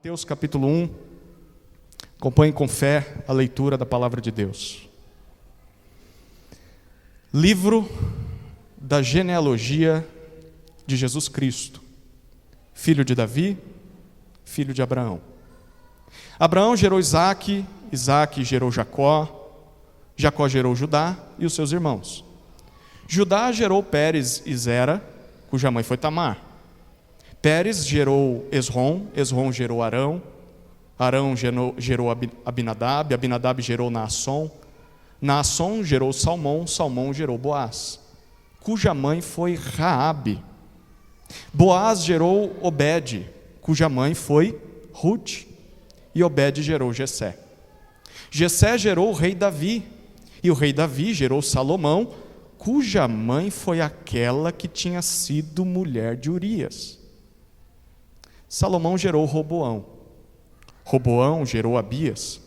Mateus capítulo 1, acompanhe com fé a leitura da palavra de Deus. Livro da genealogia de Jesus Cristo, filho de Davi, filho de Abraão. Abraão gerou Isaque, Isaque gerou Jacó, Jacó gerou Judá e os seus irmãos. Judá gerou Pérez e Zera, cuja mãe foi Tamar. Pérez gerou Esrom, Esrom gerou Arão, Arão gerou Abinadab, Abinadab gerou Naasson, Naasson gerou Salmão, Salmão gerou Boaz, cuja mãe foi Raabe. Boaz gerou Obed, cuja mãe foi Ruth, e Obed gerou Jessé. Jessé gerou o rei Davi, e o rei Davi gerou Salomão, cuja mãe foi aquela que tinha sido mulher de Urias. Salomão gerou Roboão, Roboão gerou Abias,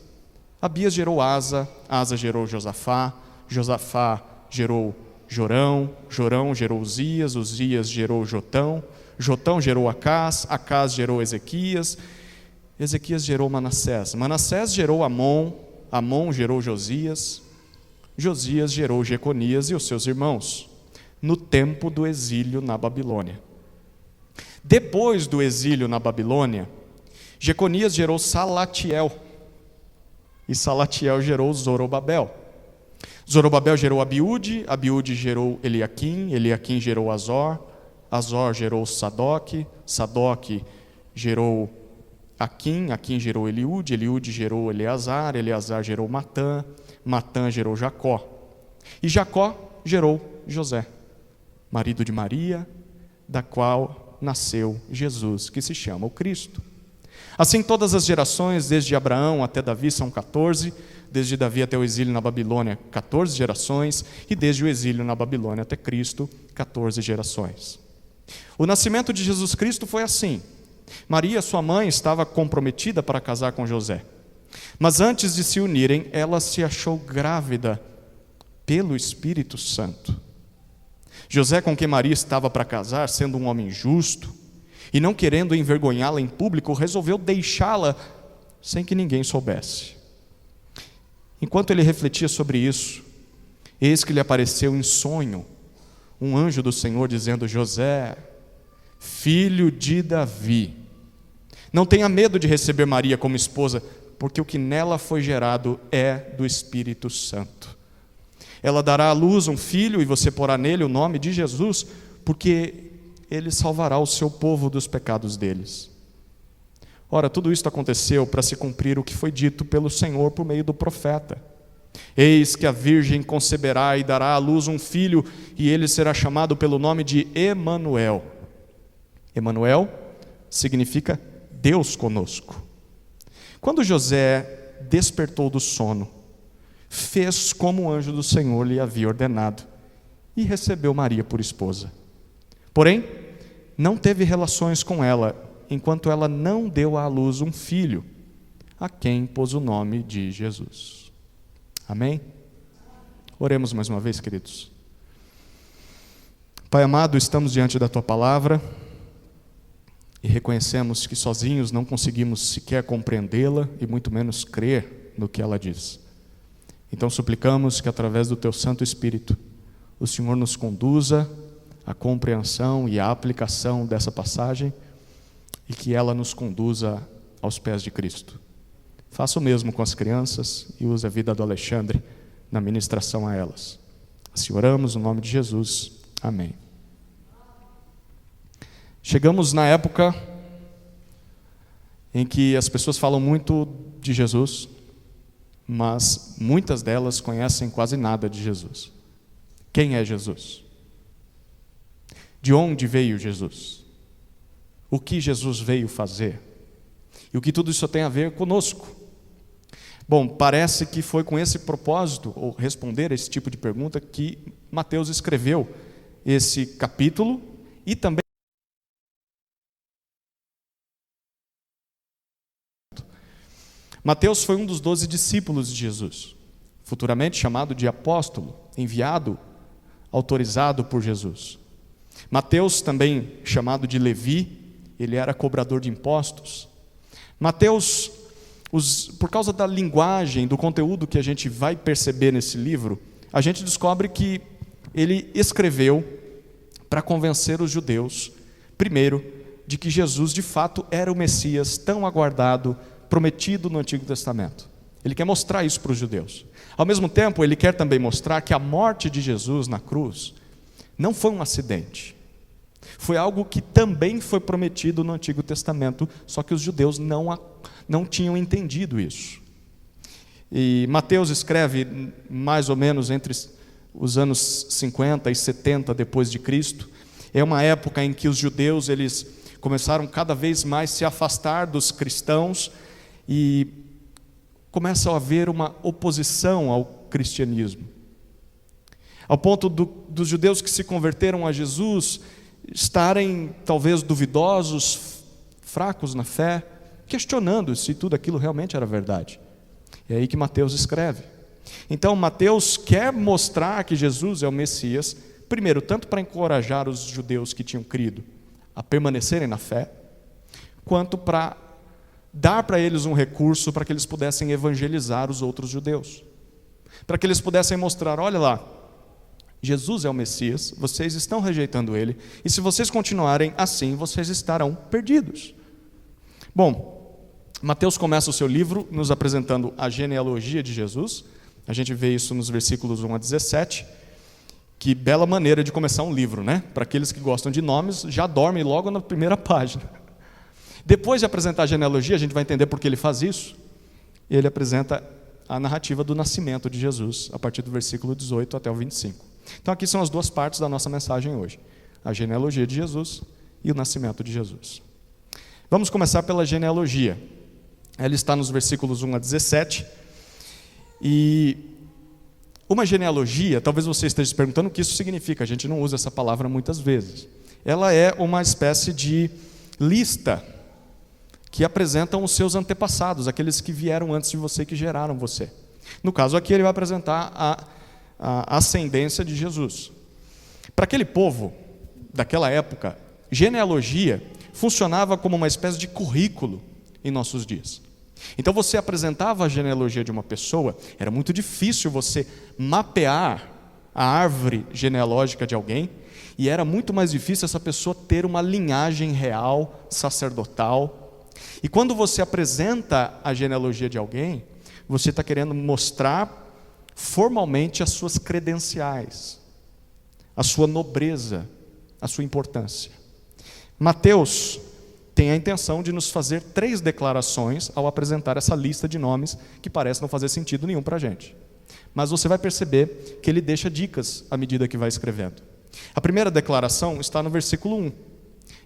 Abias gerou Asa, Asa gerou Josafá, Josafá gerou Jorão, Jorão gerou Uzias, Uzias gerou Jotão, Jotão gerou Acás, Acás gerou Ezequias, Ezequias gerou Manassés, Manassés gerou Amon, Amon gerou Josias, Josias gerou Jeconias e os seus irmãos, no tempo do exílio na Babilônia. Depois do exílio na Babilônia, Jeconias gerou Salatiel, e Salatiel gerou Zorobabel. Zorobabel gerou Abiúde, Abiúde gerou Eliaquim, Eliaquim gerou Azor, Azor gerou Sadoque, Sadoque gerou Aquim, Aquim gerou Eliúde, Eliúde gerou Eleazar, Eleazar gerou Matã, Matã gerou Jacó, e Jacó gerou José, marido de Maria, da qual nasceu Jesus, que se chama o Cristo. Assim todas as gerações, desde Abraão até Davi, são 14, desde Davi até o exílio na Babilônia, 14 gerações, e desde o exílio na Babilônia até Cristo, 14 gerações. O nascimento de Jesus Cristo foi assim. Maria, sua mãe, estava comprometida para casar com José. Mas antes de se unirem, ela se achou grávida pelo Espírito Santo. José, com quem Maria estava para casar, sendo um homem justo, e não querendo envergonhá-la em público, resolveu deixá-la sem que ninguém soubesse. Enquanto ele refletia sobre isso, eis que lhe apareceu em sonho um anjo do Senhor dizendo: José, filho de Davi, não tenha medo de receber Maria como esposa, porque o que nela foi gerado é do Espírito Santo. Ela dará à luz um filho e você porá nele o nome de Jesus, porque ele salvará o seu povo dos pecados deles. Ora, tudo isto aconteceu para se cumprir o que foi dito pelo Senhor por meio do profeta. Eis que a virgem conceberá e dará à luz um filho, e ele será chamado pelo nome de Emanuel. Emanuel significa Deus conosco. Quando José despertou do sono, fez como o anjo do Senhor lhe havia ordenado e recebeu Maria por esposa. Porém, não teve relações com ela, enquanto ela não deu à luz um filho, a quem pôs o nome de Jesus. Amém? Oremos mais uma vez, queridos. Pai amado, estamos diante da Tua palavra e reconhecemos que sozinhos não conseguimos sequer compreendê-la e muito menos crer no que ela diz. Então suplicamos que através do Teu Santo Espírito, o Senhor nos conduza à compreensão e à aplicação dessa passagem e que ela nos conduza aos pés de Cristo. Faça o mesmo com as crianças e use a vida do Alexandre na ministração a elas. Assim oramos no nome de Jesus. Amém. Chegamos na época em que as pessoas falam muito de Jesus, mas muitas delas conhecem quase nada de Jesus. Quem é Jesus? De onde veio Jesus? O que Jesus veio fazer? E o que tudo isso tem a ver conosco? Bom, parece que foi com esse propósito, ou responder a esse tipo de pergunta, que Mateus escreveu esse capítulo e também Mateus foi um dos 12 discípulos de Jesus, futuramente chamado de apóstolo, enviado, autorizado por Jesus. Mateus, também chamado de Levi, ele era cobrador de impostos. Mateus, por causa da linguagem, do conteúdo que a gente vai perceber nesse livro, a gente descobre que ele escreveu para convencer os judeus, primeiro, de que Jesus de fato era o Messias tão aguardado, prometido no Antigo Testamento. Ele quer mostrar isso para os judeus. Ao mesmo tempo, ele quer também mostrar que a morte de Jesus na cruz não foi um acidente. Foi algo que também foi prometido no Antigo Testamento, só que os judeus não tinham entendido isso. E Mateus escreve mais ou menos entre os anos 50 e 70 depois de Cristo. É uma época em que os judeus eles começaram cada vez mais a se afastar dos cristãos e começa a haver uma oposição ao cristianismo. Ao ponto dos judeus que se converteram a Jesus estarem talvez duvidosos, fracos na fé, questionando se tudo aquilo realmente era verdade. É aí que Mateus escreve. Então Mateus quer mostrar que Jesus é o Messias, primeiro, tanto para encorajar os judeus que tinham crido a permanecerem na fé, quanto para dar para eles um recurso para que eles pudessem evangelizar os outros judeus. Para que eles pudessem mostrar, olha lá, Jesus é o Messias, vocês estão rejeitando Ele, e se vocês continuarem assim, vocês estarão perdidos. Bom, Mateus começa o seu livro nos apresentando a genealogia de Jesus. A gente vê isso nos versículos 1 a 17. Que bela maneira de começar um livro, né? Para aqueles que gostam de nomes, já dormem logo na primeira página. Depois de apresentar a genealogia, a gente vai entender por que ele faz isso. Ele apresenta a narrativa do nascimento de Jesus, a partir do versículo 18 até o 25. Então aqui são as duas partes da nossa mensagem hoje. A genealogia de Jesus e o nascimento de Jesus. Vamos começar pela genealogia. Ela está nos versículos 1 a 17. E uma genealogia, talvez você esteja se perguntando o que isso significa. A gente não usa essa palavra muitas vezes. Ela é uma espécie de lista que apresentam os seus antepassados, aqueles que vieram antes de você, que geraram você. No caso aqui, ele vai apresentar a ascendência de Jesus. Para aquele povo daquela época, genealogia funcionava como uma espécie de currículo em nossos dias. Então você apresentava a genealogia de uma pessoa, era muito difícil você mapear a árvore genealógica de alguém, e era muito mais difícil essa pessoa ter uma linhagem real, sacerdotal. E quando você apresenta a genealogia de alguém, você está querendo mostrar formalmente as suas credenciais, a sua nobreza, a sua importância. Mateus tem a intenção de nos fazer 3 declarações ao apresentar essa lista de nomes que parece não fazer sentido nenhum para a gente. Mas você vai perceber que ele deixa dicas à medida que vai escrevendo. A primeira declaração está no versículo 1.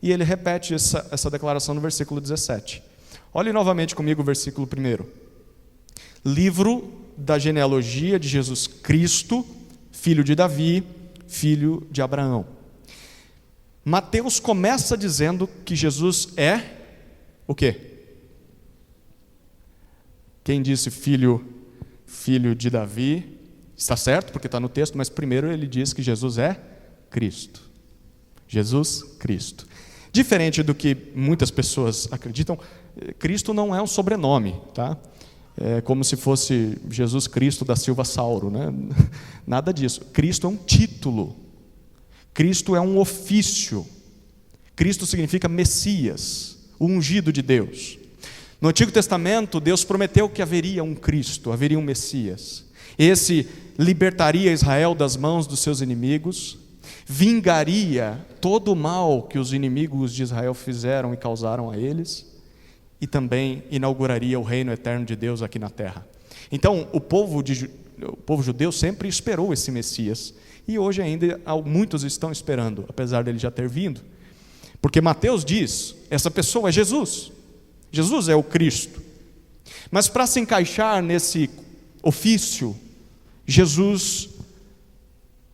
E ele repete essa declaração no versículo 17. Olhe novamente comigo o versículo 1. Livro da genealogia de Jesus Cristo, filho de Davi, filho de Abraão. Mateus começa dizendo que Jesus é o quê? Quem disse filho de Davi, está certo, porque está no texto, mas primeiro ele diz que Jesus é Cristo. Jesus Cristo. Diferente do que muitas pessoas acreditam, Cristo não é um sobrenome, tá? É como se fosse Jesus Cristo da Silva Sauro, né? Nada disso. Cristo é um título. Cristo é um ofício. Cristo significa Messias, o ungido de Deus. No Antigo Testamento, Deus prometeu que haveria um Cristo, haveria um Messias. Esse libertaria Israel das mãos dos seus inimigos, vingaria todo o mal que os inimigos de Israel fizeram e causaram a eles, e também inauguraria o reino eterno de Deus aqui na terra. Então, o povo judeu sempre esperou esse Messias, e hoje ainda muitos estão esperando, apesar dele já ter vindo. Porque Mateus diz, essa pessoa é Jesus. Jesus é o Cristo. Mas para se encaixar nesse ofício, Jesus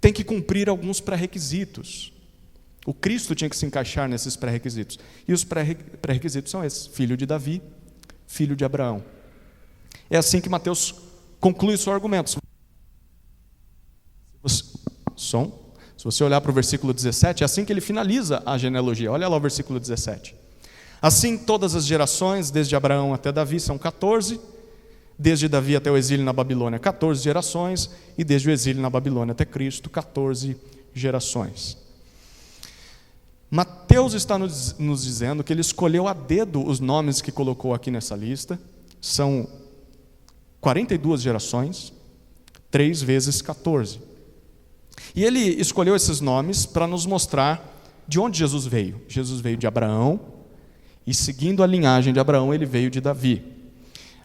tem que cumprir alguns pré-requisitos. O Cristo tinha que se encaixar nesses pré-requisitos. E os pré-requisitos são esses: filho de Davi, filho de Abraão. É assim que Mateus conclui o seu argumento. Se você olhar para o versículo 17, é assim que ele finaliza a genealogia. Olha lá o versículo 17. Assim, todas as gerações, desde Abraão até Davi, são 14, desde Davi até o exílio na Babilônia, 14 gerações, e desde o exílio na Babilônia até Cristo, 14 gerações. Mateus está nos dizendo que ele escolheu a dedo os nomes que colocou aqui nessa lista. São 42 gerações, 3 vezes 14. E ele escolheu esses nomes para nos mostrar de onde Jesus veio. Jesus veio de Abraão, e seguindo a linhagem de Abraão, ele veio de Davi.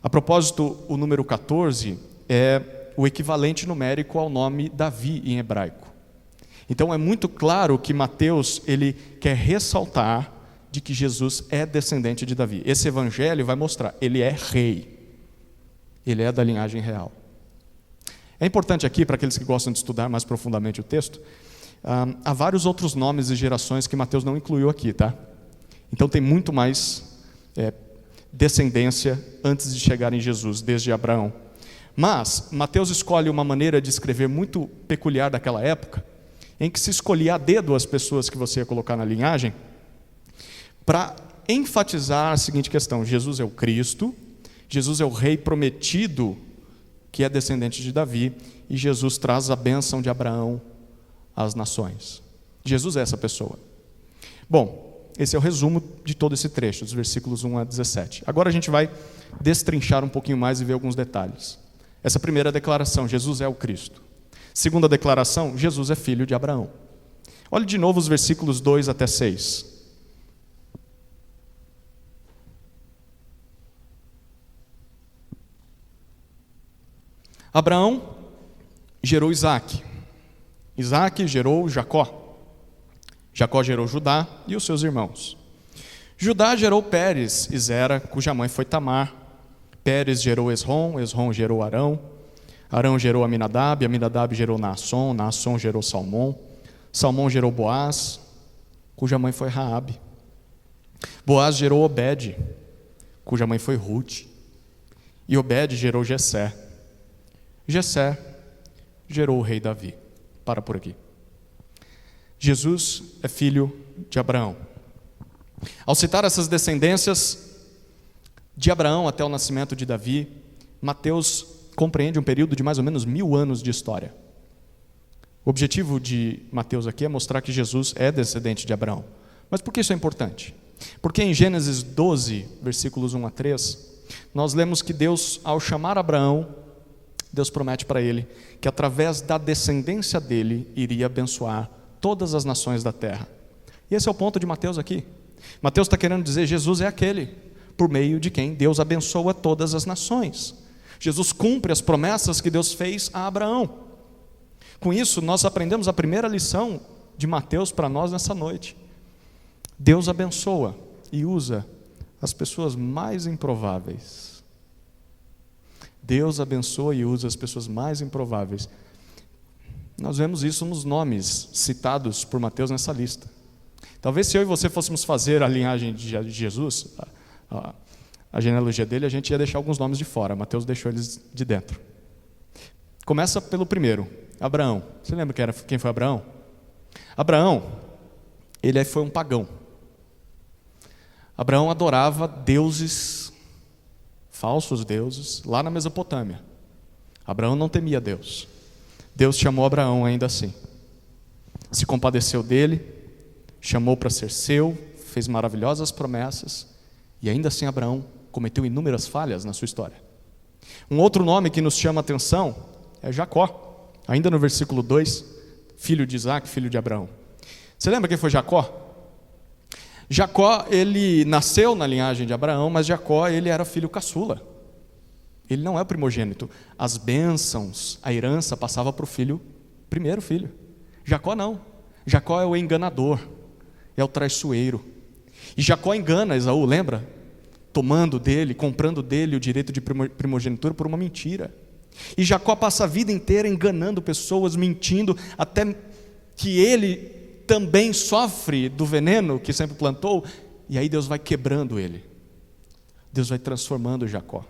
A propósito, o número 14 é o equivalente numérico ao nome Davi em hebraico. Então é muito claro que Mateus ele quer ressaltar de que Jesus é descendente de Davi. Esse evangelho vai mostrar, ele é rei. Ele é da linhagem real. É importante aqui, para aqueles que gostam de estudar mais profundamente o texto, há vários outros nomes e gerações que Mateus não incluiu aqui, tá? Então tem muito mais descendência antes de chegar em Jesus, desde Abraão. Mas Mateus escolhe uma maneira de escrever muito peculiar daquela época, em que se escolhia a dedo as pessoas que você ia colocar na linhagem, para enfatizar a seguinte questão: Jesus é o Cristo, Jesus é o rei prometido, que é descendente de Davi, e Jesus traz a bênção de Abraão às nações. Jesus é essa pessoa. Bom, esse é o resumo de todo esse trecho, dos versículos 1 a 17. Agora a gente vai destrinchar um pouquinho mais e ver alguns detalhes. Essa primeira declaração, Jesus é o Cristo. Segunda declaração, Jesus é filho de Abraão. Olhe de novo os versículos 2 até 6. Abraão gerou Isaque. Isaque gerou Jacó. Jacó gerou Judá e os seus irmãos. Judá gerou Pérez e Zera, cuja mãe foi Tamar. Pérez gerou Esrom, Esrom gerou Arão. Arão gerou Aminadab, Aminadab gerou Naasson, Naasson gerou Salmão. Salmão gerou Boaz, cuja mãe foi Raabe. Boaz gerou Obed, cuja mãe foi Ruth. E Obed gerou Jessé. Jessé gerou o rei Davi. Para por aqui. Jesus é filho de Abraão. Ao citar essas descendências de Abraão até o nascimento de Davi, Mateus compreende um período de mais ou menos 1000 anos de história. O objetivo de Mateus aqui é mostrar que Jesus é descendente de Abraão. Mas por que isso é importante? Porque em Gênesis 12, versículos 1 a 3, nós lemos que Deus, ao chamar Abraão, Deus promete para ele que através da descendência dele iria abençoar todas as nações da terra. E esse é o ponto de Mateus aqui. Mateus está querendo dizer, Jesus é aquele por meio de quem Deus abençoa todas as nações. Jesus cumpre as promessas que Deus fez a Abraão. Com isso, nós aprendemos a primeira lição de Mateus para nós nessa noite. Deus abençoa e usa as pessoas mais improváveis. Deus abençoa e usa as pessoas mais improváveis. Nós vemos isso nos nomes citados por Mateus nessa lista. Talvez se eu e você fôssemos fazer a linhagem de Jesus, a genealogia dele, a gente ia deixar alguns nomes de fora. Mateus deixou eles de dentro. Começa pelo primeiro, Abraão. Você lembra quem foi Abraão? Abraão, ele foi um pagão. Abraão adorava deuses, falsos deuses, lá na Mesopotâmia. Abraão não temia Deus. Deus chamou Abraão ainda assim. Se compadeceu dele, chamou para ser seu, fez maravilhosas promessas, e ainda assim Abraão cometeu inúmeras falhas na sua história. Um outro nome que nos chama a atenção é Jacó, ainda no versículo 2, filho de Isaac, filho de Abraão. Você lembra quem foi Jacó? Jacó, ele nasceu na linhagem de Abraão, mas Jacó, ele era filho caçula. Ele não é o primogênito. As bênçãos, a herança passava para o primeiro filho. Jacó não. Jacó é o enganador, é o traiçoeiro. E Jacó engana Esaú, lembra? Tomando dele, comprando dele o direito de primogenitura por uma mentira. E Jacó passa a vida inteira enganando pessoas, mentindo, até que ele também sofre do veneno que sempre plantou, e aí Deus vai quebrando ele. Deus vai transformando Jacó.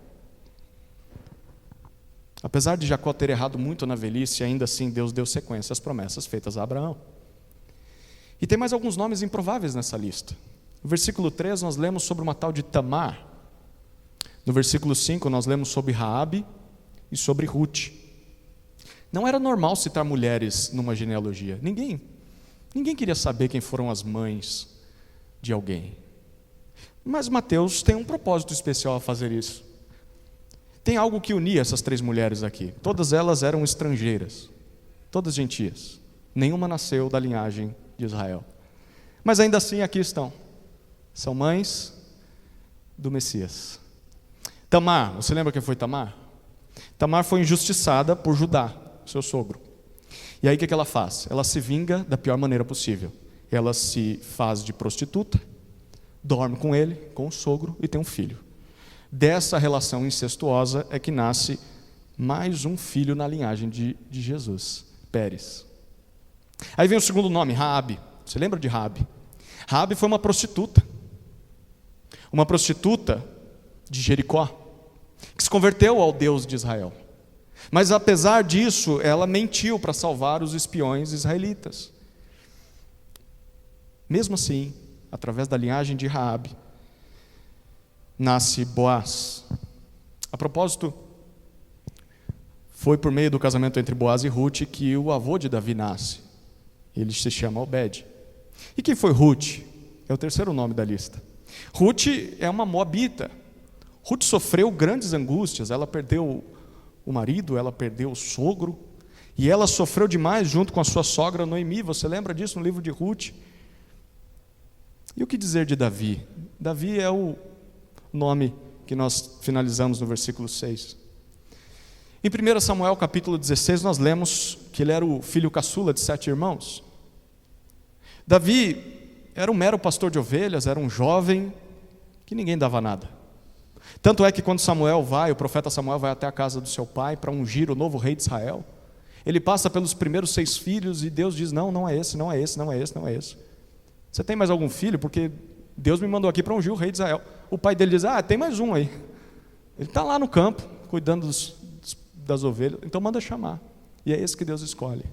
Apesar de Jacó ter errado muito na velhice, ainda assim Deus deu sequência às promessas feitas a Abraão. E tem mais alguns nomes improváveis nessa lista. No versículo 3 nós lemos sobre uma tal de Tamar. No versículo 5 nós lemos sobre Raabe e sobre Ruth. Não era normal citar mulheres numa genealogia. Ninguém queria saber quem foram as mães de alguém. Mas Mateus tem um propósito especial a fazer isso. Tem algo que unia essas 3 mulheres aqui. Todas elas eram estrangeiras, todas gentias. Nenhuma nasceu da linhagem de Israel. Mas ainda assim aqui estão. São mães do Messias. Tamar, você lembra quem foi Tamar? Tamar foi injustiçada por Judá, seu sogro. E aí o que ela faz? Ela se vinga da pior maneira possível. Ela se faz de prostituta, dorme com ele, com o sogro, e tem um filho. Dessa relação incestuosa é que nasce mais um filho na linhagem de Jesus, Pérez. Aí vem o segundo nome, Raabe. Você lembra de Raabe? Raabe foi uma prostituta de Jericó, que se converteu ao Deus de Israel. Mas apesar disso, ela mentiu para salvar os espiões israelitas. Mesmo assim, através da linhagem de Raabe, nasce Boaz. A propósito, foi por meio do casamento entre Boaz e Ruth que o avô de Davi nasce. Ele se chama Obed. E quem foi Ruth? É o terceiro nome da lista. Ruth é uma moabita. Ruth sofreu grandes angústias. Ela perdeu o marido, ela perdeu o sogro, e ela sofreu demais junto com a sua sogra Noemi. Você lembra disso no livro de Ruth? E o que dizer de Davi? Davi é o nome que nós finalizamos no versículo 6. Em 1 Samuel capítulo 16 nós lemos que ele era o filho caçula de 7 irmãos. Davi era um mero pastor de ovelhas, era um jovem que ninguém dava nada. Tanto é que quando o profeta Samuel vai até a casa do seu pai para ungir o novo rei de Israel, ele passa pelos primeiros 6 filhos e Deus diz, não é esse, não é esse, não é esse, não é esse. Você tem mais algum filho? Porque Deus me mandou aqui para ungir o rei de Israel. O pai dele diz, tem mais um aí. Ele está lá no campo, cuidando das ovelhas, então manda chamar. E é esse que Deus escolhe.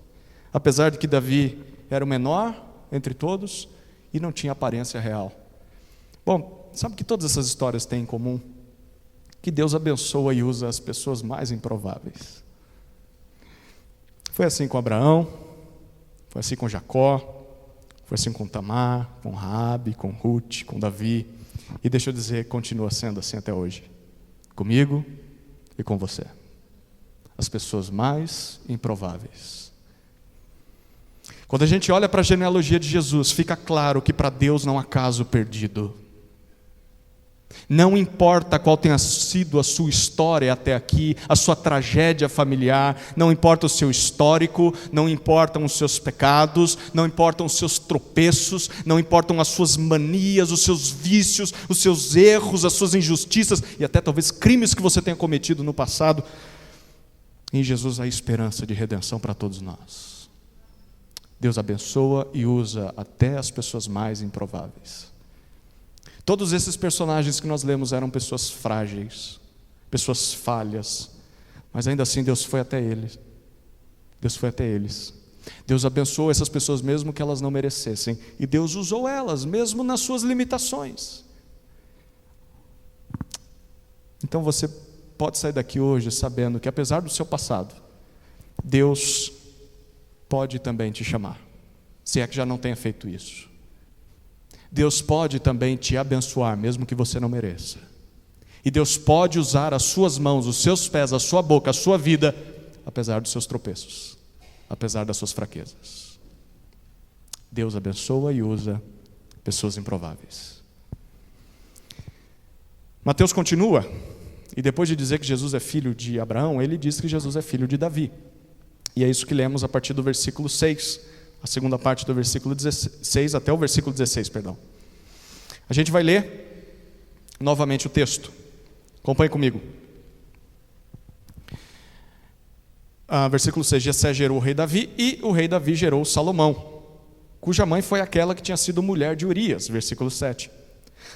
Apesar de que Davi era o menor entre todos e não tinha aparência real. Bom, sabe o que todas essas histórias têm em comum? Que Deus abençoa e usa as pessoas mais improváveis. Foi assim com Abraão, foi assim com Jacó, foi assim com Tamar, com Raabe, com Ruth, com Davi. E deixa eu dizer, continua sendo assim até hoje. Comigo e com você. As pessoas mais improváveis. Quando a gente olha para a genealogia de Jesus, fica claro que para Deus não há caso perdido. Não importa qual tenha sido a sua história até aqui, a sua tragédia familiar, não importa o seu histórico, não importam os seus pecados, não importam os seus tropeços, não importam as suas manias, os seus vícios, os seus erros, as suas injustiças e até talvez crimes que você tenha cometido no passado. Em Jesus há esperança de redenção para todos nós. Deus abençoa e usa até as pessoas mais improváveis. Todos esses personagens que nós lemos eram pessoas frágeis, pessoas falhas, mas ainda assim Deus foi até eles. Deus foi até eles. Deus abençoou essas pessoas mesmo que elas não merecessem, e Deus usou elas mesmo nas suas limitações. Então você pode sair daqui hoje sabendo que apesar do seu passado, Deus pode também te chamar, se é que já não tenha feito isso. Deus pode também te abençoar, mesmo que você não mereça. E Deus pode usar as suas mãos, os seus pés, a sua boca, a sua vida, apesar dos seus tropeços, apesar das suas fraquezas. Deus abençoa e usa pessoas improváveis. Mateus continua, e depois de dizer que Jesus é filho de Abraão, ele diz que Jesus é filho de Davi. E é isso que lemos a partir do versículo 6. A segunda parte do versículo 16 até o versículo 16, perdão. A gente vai ler novamente o texto. Acompanhe comigo. Versículo 6, Jessé gerou o rei Davi, e o rei Davi gerou Salomão, cuja mãe foi aquela que tinha sido mulher de Urias. Versículo 7.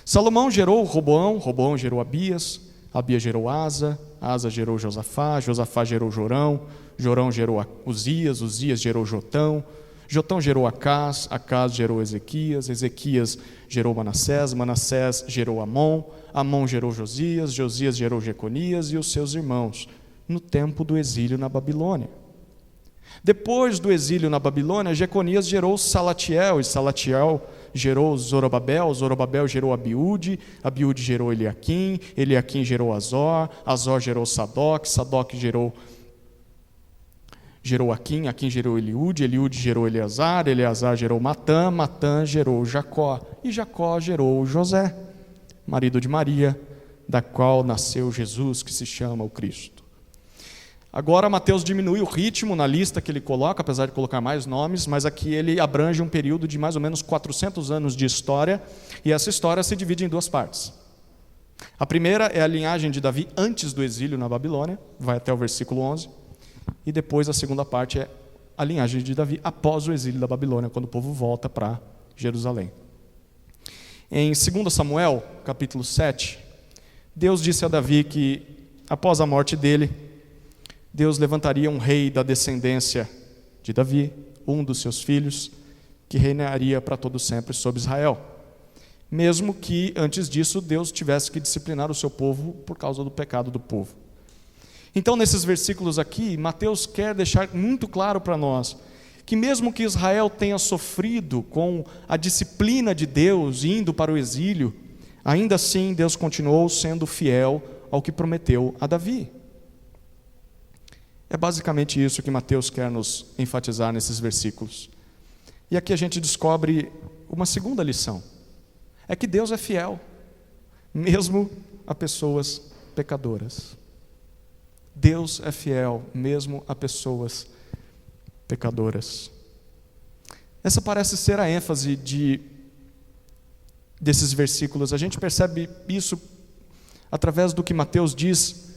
Salomão gerou Roboão, Roboão gerou Abias, Abias gerou Asa, Asa gerou Josafá, Josafá gerou Jorão, Jorão gerou Uzias, Uzias gerou Jotão, Jotão gerou Acás, Acás gerou Ezequias, Ezequias gerou Manassés, Manassés gerou Amon, Amon gerou Josias, Josias gerou Jeconias e os seus irmãos, no tempo do exílio na Babilônia. Depois do exílio na Babilônia, Jeconias gerou Salatiel, e Salatiel gerou Zorobabel, Zorobabel gerou Abiúde, Abiúde gerou Eliaquim, Eliaquim gerou Azor, Azor gerou Sadoc, Sadoc gerou Aquim, Aquim gerou Eliúde, Eliúde gerou Eleazar, Eleazar gerou Matã, Matã gerou Jacó, e Jacó gerou José, marido de Maria, da qual nasceu Jesus, que se chama o Cristo. Agora Mateus diminui o ritmo na lista que ele coloca, apesar de colocar mais nomes, mas aqui ele abrange um período de mais ou menos 400 anos de história, e essa história se divide em duas partes. A primeira é a linhagem de Davi antes do exílio na Babilônia, vai até o versículo 11, e depois a segunda parte é a linhagem de Davi após o exílio da Babilônia, quando o povo volta para Jerusalém. Em 2 Samuel, capítulo 7, Deus disse a Davi que, após a morte dele, Deus levantaria um rei da descendência de Davi, um dos seus filhos, que reinaria para todo sempre sobre Israel. Mesmo que, antes disso, Deus tivesse que disciplinar o seu povo por causa do pecado do povo. Então, nesses versículos aqui, Mateus quer deixar muito claro para nós que mesmo que Israel tenha sofrido com a disciplina de Deus, indo para o exílio, ainda assim Deus continuou sendo fiel ao que prometeu a Davi. É basicamente isso que Mateus quer nos enfatizar nesses versículos. E aqui a gente descobre uma segunda lição. É que Deus é fiel, mesmo a pessoas pecadoras. Deus é fiel, mesmo a pessoas pecadoras. Essa parece ser a ênfase desses versículos. A gente percebe isso através do que Mateus diz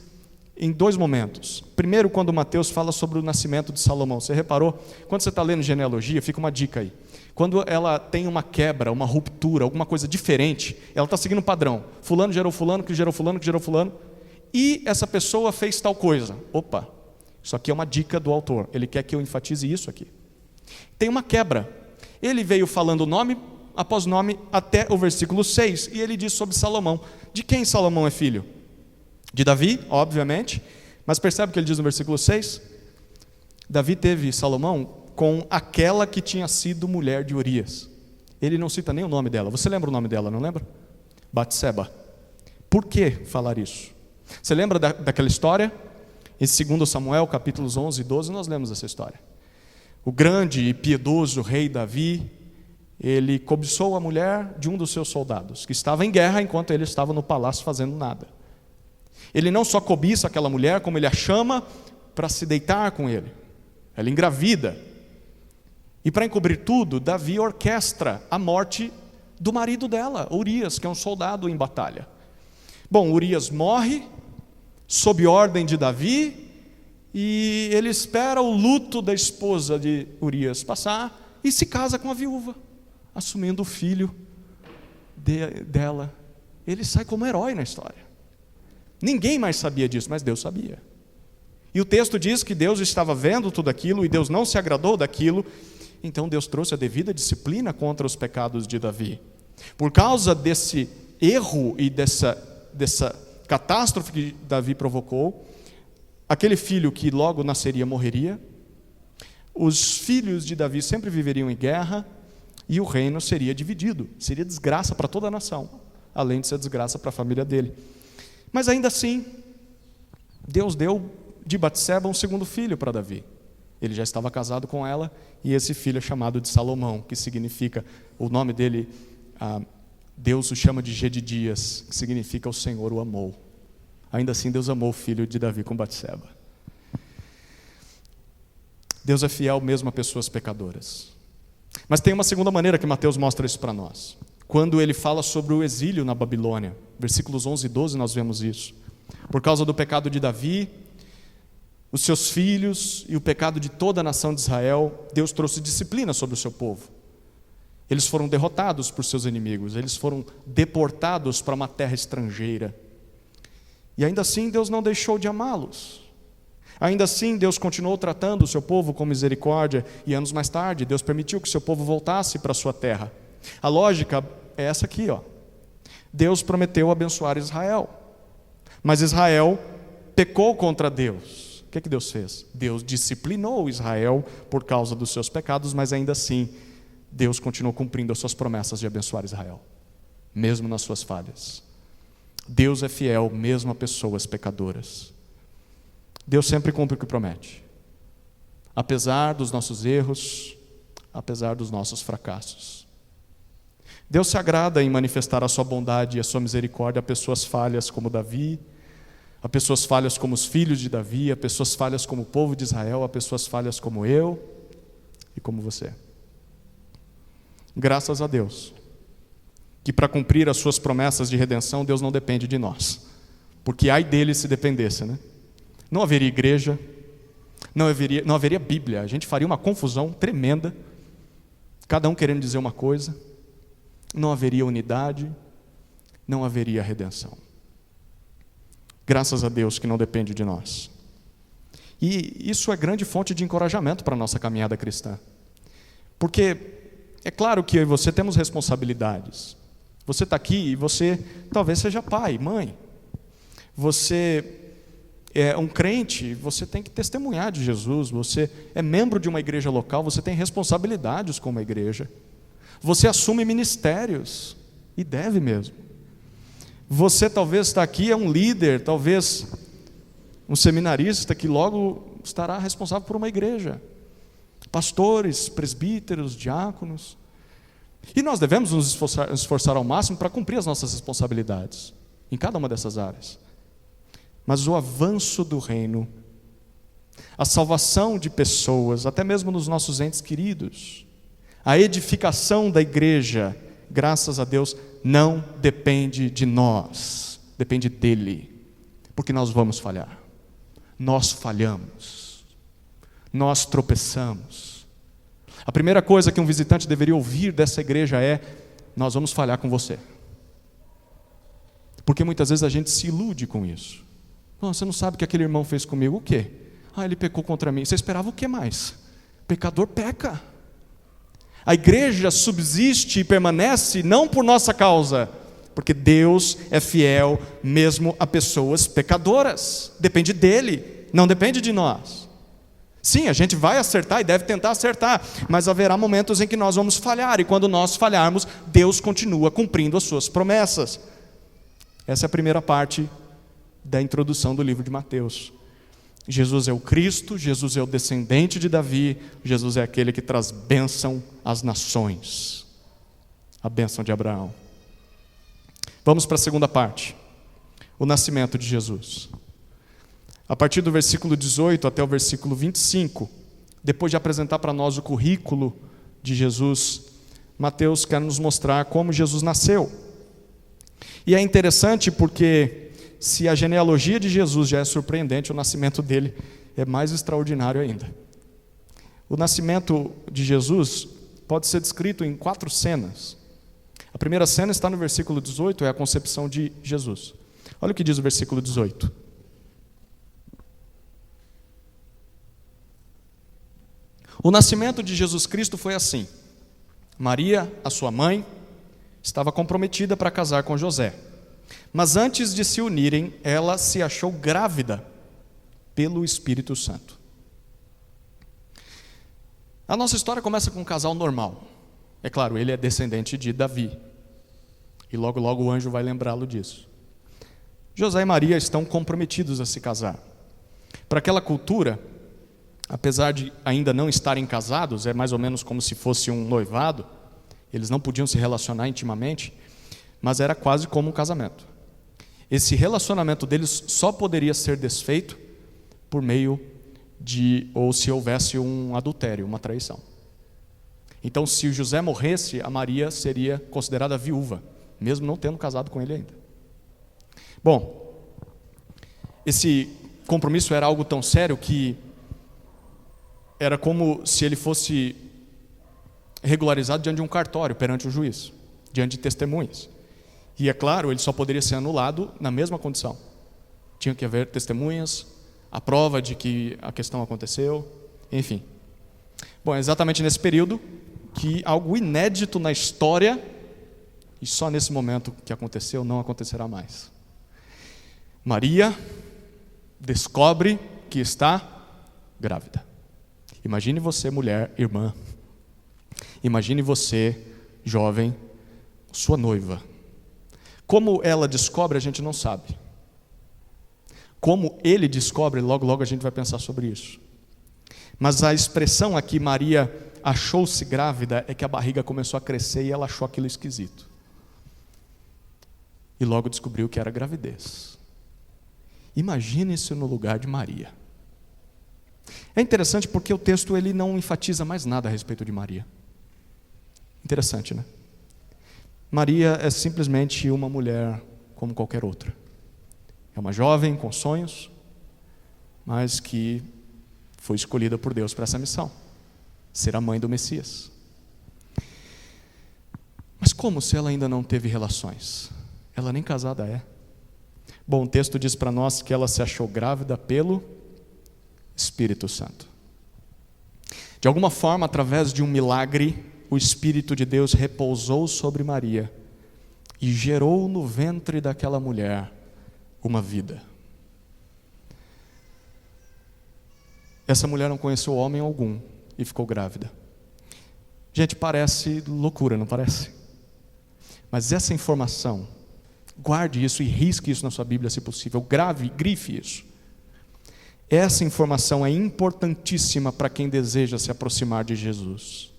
em dois momentos. Primeiro, quando Mateus fala sobre o nascimento de Salomão. Você reparou? Quando você está lendo genealogia, fica uma dica aí. Quando ela tem uma quebra, uma ruptura, alguma coisa diferente, ela está seguindo um padrão. Fulano gerou fulano, que gerou fulano, que gerou fulano. E essa pessoa fez tal coisa. Opa, isso aqui é uma dica do autor. Ele quer que eu enfatize isso aqui. Tem uma quebra. Ele veio falando nome após nome até o versículo 6. E ele diz sobre Salomão. De quem Salomão é filho? De Davi, obviamente, mas percebe o que ele diz no versículo 6? Davi teve Salomão com aquela que tinha sido mulher de Urias. Ele não cita nem o nome dela. Você lembra o nome dela, não lembra? Batseba. Por que falar isso? Você lembra daquela história? Em 2 Samuel, capítulos 11 e 12, nós lemos essa história. O grande e piedoso rei Davi, ele cobiçou a mulher de um dos seus soldados, que estava em guerra enquanto ele estava no palácio fazendo nada. Ele não só cobiça aquela mulher, como ele a chama para se deitar com ele. Ela engravida. E para encobrir tudo, Davi orquestra a morte do marido dela, Urias, que é um soldado em batalha. Bom, Urias morre, sob ordem de Davi, e ele espera o luto da esposa de Urias passar e se casa com a viúva, assumindo o filho dela. Ele sai como herói na história. Ninguém mais sabia disso, mas Deus sabia. E o texto diz que Deus estava vendo tudo aquilo e Deus não se agradou daquilo. Então Deus trouxe a devida disciplina contra os pecados de Davi. Por causa desse erro e dessa catástrofe que Davi provocou, aquele filho que logo nasceria morreria, os filhos de Davi sempre viveriam em guerra e o reino seria dividido. Seria desgraça para toda a nação, além de ser desgraça para a família dele. Mas ainda assim, Deus deu de Batseba um segundo filho para Davi. Ele já estava casado com ela, e esse filho é chamado de Salomão, que significa, o nome dele, Deus o chama de Gedidias, que significa o Senhor o amou. Ainda assim, Deus amou o filho de Davi com Batseba. Deus é fiel mesmo a pessoas pecadoras. Mas tem uma segunda maneira que Mateus mostra isso para nós. Quando ele fala sobre o exílio na Babilônia, versículos 11 e 12, nós vemos isso. Por causa do pecado de Davi, os seus filhos e o pecado de toda a nação de Israel, Deus trouxe disciplina sobre o seu povo. Eles foram derrotados por seus inimigos, eles foram deportados para uma terra estrangeira. E ainda assim Deus não deixou de amá-los. Ainda assim, Deus continuou tratando o seu povo com misericórdia, e anos mais tarde, Deus permitiu que o seu povo voltasse para a sua terra. A lógica é essa aqui, ó. Deus prometeu abençoar Israel, mas Israel pecou contra Deus. O que Deus fez? Deus disciplinou Israel por causa dos seus pecados, mas ainda assim, Deus continuou cumprindo as suas promessas de abençoar Israel, mesmo nas suas falhas. Deus é fiel mesmo a pessoas pecadoras. Deus sempre cumpre o que promete, apesar dos nossos erros, apesar dos nossos fracassos. Deus se agrada em manifestar a sua bondade e a sua misericórdia a pessoas falhas como Davi, a pessoas falhas como os filhos de Davi, a pessoas falhas como o povo de Israel, a pessoas falhas como eu e como você. Graças a Deus, que para cumprir as suas promessas de redenção, Deus não depende de nós, porque ai dele se dependesse, né? Não haveria igreja, não haveria Bíblia, a gente faria uma confusão tremenda, cada um querendo dizer uma coisa, não haveria unidade, não haveria redenção. Graças a Deus que não depende de nós. E isso é grande fonte de encorajamento para a nossa caminhada cristã, porque é claro que eu e você temos responsabilidades. Você está aqui e você talvez seja pai, mãe, você é um crente, você tem que testemunhar de Jesus, você é membro de uma igreja local, você tem responsabilidades como igreja, você assume ministérios, e deve mesmo. Você talvez está aqui, é um líder, talvez um seminarista que logo estará responsável por uma igreja, pastores, presbíteros, diáconos, e nós devemos nos esforçar ao máximo para cumprir as nossas responsabilidades, em cada uma dessas áreas. Mas o avanço do reino, a salvação de pessoas, até mesmo nos nossos entes queridos, a edificação da igreja, graças a Deus, não depende de nós, depende dele, porque nós vamos falhar, nós falhamos, nós tropeçamos. A primeira coisa que um visitante deveria ouvir dessa igreja é: nós vamos falhar com você, porque muitas vezes a gente se ilude com isso. Você não sabe o que aquele irmão fez comigo? O quê? Ele pecou contra mim. Você esperava o que mais? Pecador peca. A igreja subsiste e permanece não por nossa causa, porque Deus é fiel mesmo a pessoas pecadoras. Depende dele, não depende de nós. Sim, a gente vai acertar e deve tentar acertar, mas haverá momentos em que nós vamos falhar, e quando nós falharmos, Deus continua cumprindo as suas promessas. Essa é a primeira parte da introdução do livro de Mateus. Jesus é o Cristo, Jesus é o descendente de Davi, Jesus é aquele que traz bênção às nações, a bênção de Abraão. Vamos para a segunda parte, o nascimento de Jesus. A partir do versículo 18 até o versículo 25, depois de apresentar para nós o currículo de Jesus, Mateus quer nos mostrar como Jesus nasceu. E é interessante porque se a genealogia de Jesus já é surpreendente, o nascimento dele é mais extraordinário ainda. O nascimento de Jesus pode ser descrito em 4 cenas. A primeira cena está no versículo 18, é a concepção de Jesus. Olha o que diz o versículo 18. O nascimento de Jesus Cristo foi assim: Maria, a sua mãe, estava comprometida para casar com José. Mas antes de se unirem, ela se achou grávida pelo Espírito Santo. A nossa história começa com um casal normal. É claro, ele é descendente de Davi. E logo logo o anjo vai lembrá-lo disso. José e Maria estão comprometidos a se casar. Para aquela cultura, apesar de ainda não estarem casados, é mais ou menos como se fosse um noivado, eles não podiam se relacionar intimamente, mas era quase como um casamento. Esse relacionamento deles só poderia ser desfeito por meio de, ou se houvesse um adultério, uma traição. Então, se o José morresse, a Maria seria considerada viúva, mesmo não tendo casado com ele ainda. Bom, esse compromisso era algo tão sério que era como se ele fosse regularizado diante de um cartório, perante o juiz, diante de testemunhas. E é claro, ele só poderia ser anulado na mesma condição. Tinha que haver testemunhas, a prova de que a questão aconteceu, enfim. Bom, é exatamente nesse período que algo inédito na história, e só nesse momento que aconteceu, não acontecerá mais. Maria descobre que está grávida. Imagine você, mulher, irmã. Imagine você, jovem, sua noiva. Como ela descobre, a gente não sabe. Como ele descobre, logo a gente vai pensar sobre isso. Mas a expressão aqui, Maria achou-se grávida, é que a barriga começou a crescer e ela achou aquilo esquisito. E logo descobriu que era gravidez. Imagine isso no lugar de Maria. É interessante porque o texto ele não enfatiza mais nada a respeito de Maria. Interessante, né? Maria é simplesmente uma mulher como qualquer outra. É uma jovem com sonhos, mas que foi escolhida por Deus para essa missão, ser a mãe do Messias. Mas como se ela ainda não teve relações? Ela nem casada é. Bom, o texto diz para nós que ela se achou grávida pelo Espírito Santo. De alguma forma, através de um milagre, o Espírito de Deus repousou sobre Maria e gerou no ventre daquela mulher uma vida. Essa mulher não conheceu homem algum e ficou grávida. Gente, parece loucura, não parece? Mas essa informação, guarde isso e risque isso na sua Bíblia se possível, grife isso. Essa informação é importantíssima para quem deseja se aproximar de Jesus.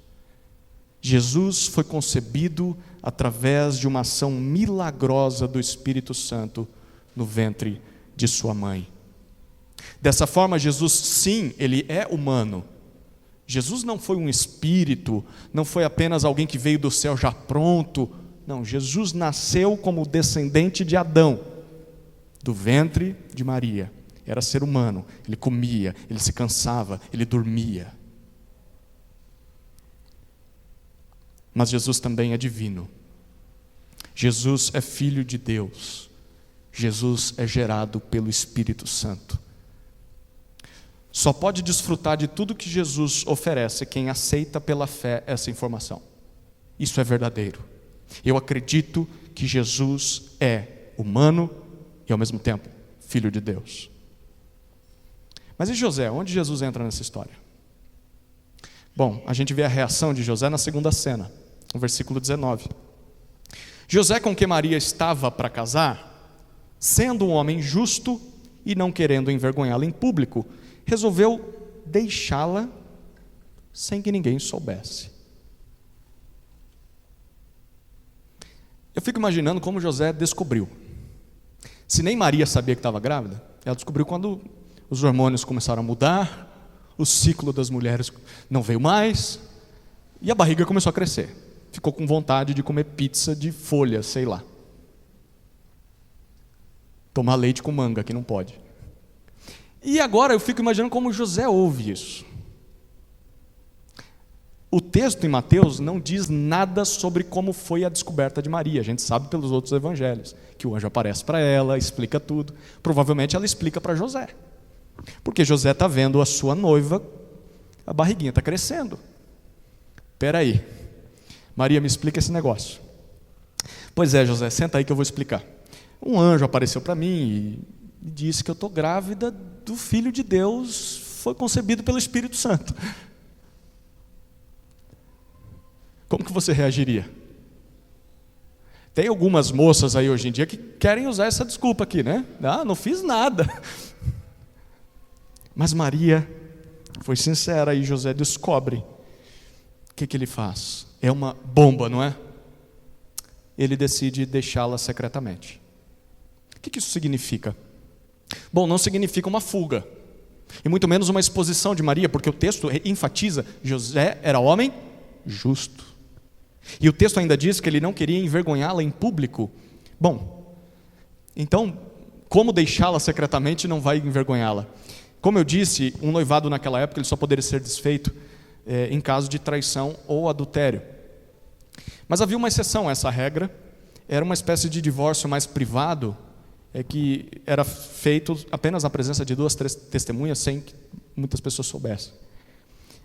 Jesus foi concebido através de uma ação milagrosa do Espírito Santo no ventre de sua mãe. Dessa forma, Jesus, sim, ele é humano. Jesus não foi um espírito, não foi apenas alguém que veio do céu já pronto. Não, Jesus nasceu como descendente de Adão, do ventre de Maria. Era ser humano, ele comia, ele se cansava, ele dormia. Mas Jesus também é divino. Jesus é filho de Deus. Jesus é gerado pelo Espírito Santo. Só pode desfrutar de tudo que Jesus oferece quem aceita pela fé essa informação. Isso é verdadeiro. Eu acredito que Jesus é humano e ao mesmo tempo filho de Deus. Mas e José? Onde Jesus entra nessa história? Bom, a gente vê a reação de José na segunda cena, no versículo 19. José, com quem Maria estava para casar, sendo um homem justo e não querendo envergonhá-la em público, resolveu deixá-la sem que ninguém soubesse. Eu fico imaginando como José descobriu. Se nem Maria sabia que estava grávida, ela descobriu quando os hormônios começaram a mudar, o ciclo das mulheres não veio mais, e a barriga começou a crescer. Ficou com vontade de comer pizza de folha, sei lá. Tomar leite com manga, que não pode. E agora eu fico imaginando como José ouve isso. O texto em Mateus não diz nada sobre como foi a descoberta de Maria. A gente sabe pelos outros evangelhos, que o anjo aparece para ela, explica tudo. Provavelmente ela explica para José. Porque José está vendo a sua noiva, a barriguinha está crescendo. Espera aí, Maria, me explica esse negócio. Pois é, José, senta aí que eu vou explicar. Um anjo apareceu para mim e disse que eu estou grávida do Filho de Deus, foi concebido pelo Espírito Santo. Como que você reagiria? Tem algumas moças aí hoje em dia que querem usar essa desculpa aqui, né? Ah, não fiz nada. Mas Maria foi sincera e José descobre. O que ele faz? É uma bomba, não é? Ele decide deixá-la secretamente. O que isso significa? Bom, não significa uma fuga, e muito menos uma exposição de Maria, porque o texto enfatiza, José era homem justo. E o texto ainda diz que ele não queria envergonhá-la em público. Bom, então, como deixá-la secretamente não vai envergonhá-la? Como eu disse, um noivado naquela época ele só poderia ser desfeito em caso de traição ou adultério. Mas havia uma exceção a essa regra, era uma espécie de divórcio mais privado, é que era feito apenas na presença de 2, 3 testemunhas, sem que muitas pessoas soubessem.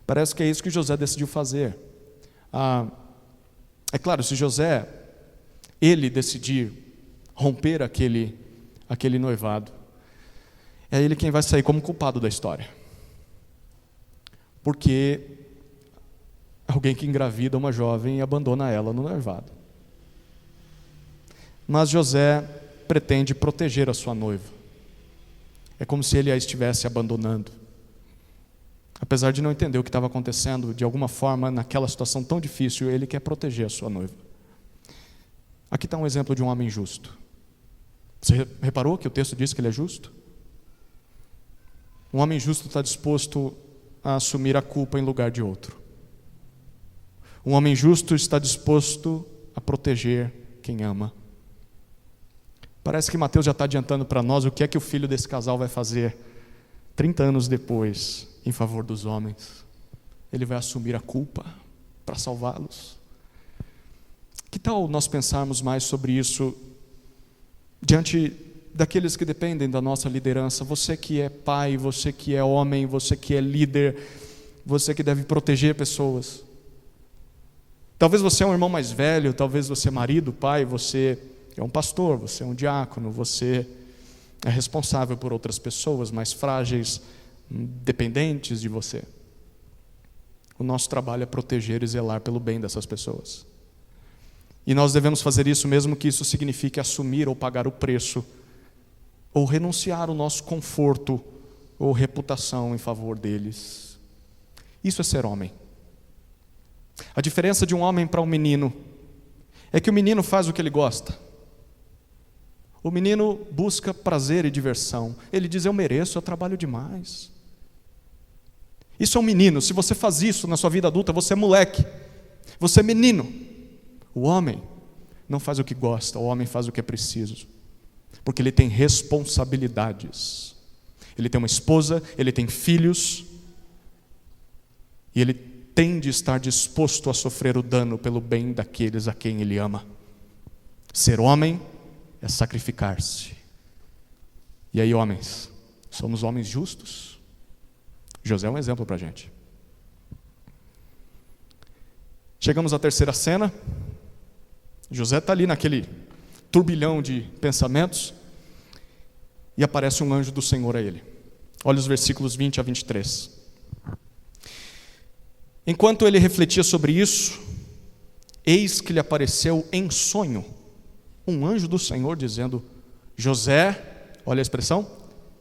Parece que é isso que José decidiu fazer. É claro, se José, ele decidir romper aquele noivado, é ele quem vai sair como culpado da história. Porque alguém que engravida uma jovem e abandona ela no noivado. Mas José pretende proteger a sua noiva. É como se ele a estivesse abandonando. Apesar de não entender o que estava acontecendo, de alguma forma, naquela situação tão difícil, ele quer proteger a sua noiva. Aqui está um exemplo de um homem justo. Você reparou que o texto diz que ele é justo? Um homem justo está disposto a assumir a culpa em lugar de outro. Um homem justo está disposto a proteger quem ama. Parece que Mateus já está adiantando para nós o que é que o filho desse casal vai fazer 30 anos depois em favor dos homens. Ele vai assumir a culpa para salvá-los. Que tal nós pensarmos mais sobre isso diante daqueles que dependem da nossa liderança? Você que é pai, você que é homem, você que é líder, você que deve proteger pessoas. Talvez você é um irmão mais velho, talvez você é marido, pai, você é um pastor, você é um diácono, você é responsável por outras pessoas mais frágeis, dependentes de você. O nosso trabalho é proteger e zelar pelo bem dessas pessoas. E nós devemos fazer isso mesmo que isso signifique assumir ou pagar o preço, ou renunciar ao nosso conforto ou reputação em favor deles. Isso é ser homem. A diferença de um homem para um menino é que o menino faz o que ele gosta. O menino busca prazer e diversão. Ele diz: eu mereço, eu trabalho demais. Isso é um menino. Se você faz isso na sua vida adulta, você é moleque, você é menino. O homem não faz o que gosta, o homem faz o que é preciso, porque ele tem responsabilidades. Ele tem uma esposa, ele tem filhos, e ele tem de estar disposto a sofrer o dano pelo bem daqueles a quem ele ama. Ser homem é sacrificar-se. E aí, homens, somos homens justos? José é um exemplo para a gente. Chegamos à terceira cena. José está ali naquele turbilhão de pensamentos e aparece um anjo do Senhor a ele. Olha os versículos 20 a 23. Enquanto ele refletia sobre isso, eis que lhe apareceu em sonho um anjo do Senhor dizendo: José, olha a expressão,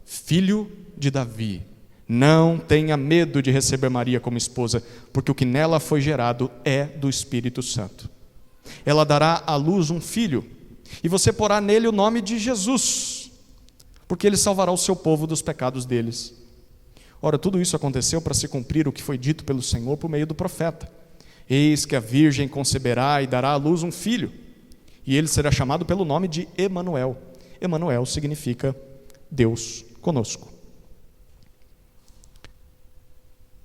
filho de Davi, não tenha medo de receber Maria como esposa, porque o que nela foi gerado é do Espírito Santo. Ela dará à luz um filho, e você porá nele o nome de Jesus, porque ele salvará o seu povo dos pecados deles. Ora, tudo isso aconteceu para se cumprir o que foi dito pelo Senhor por meio do profeta: eis que a virgem conceberá e dará à luz um filho, e ele será chamado pelo nome de Emanuel. Emanuel significa Deus conosco.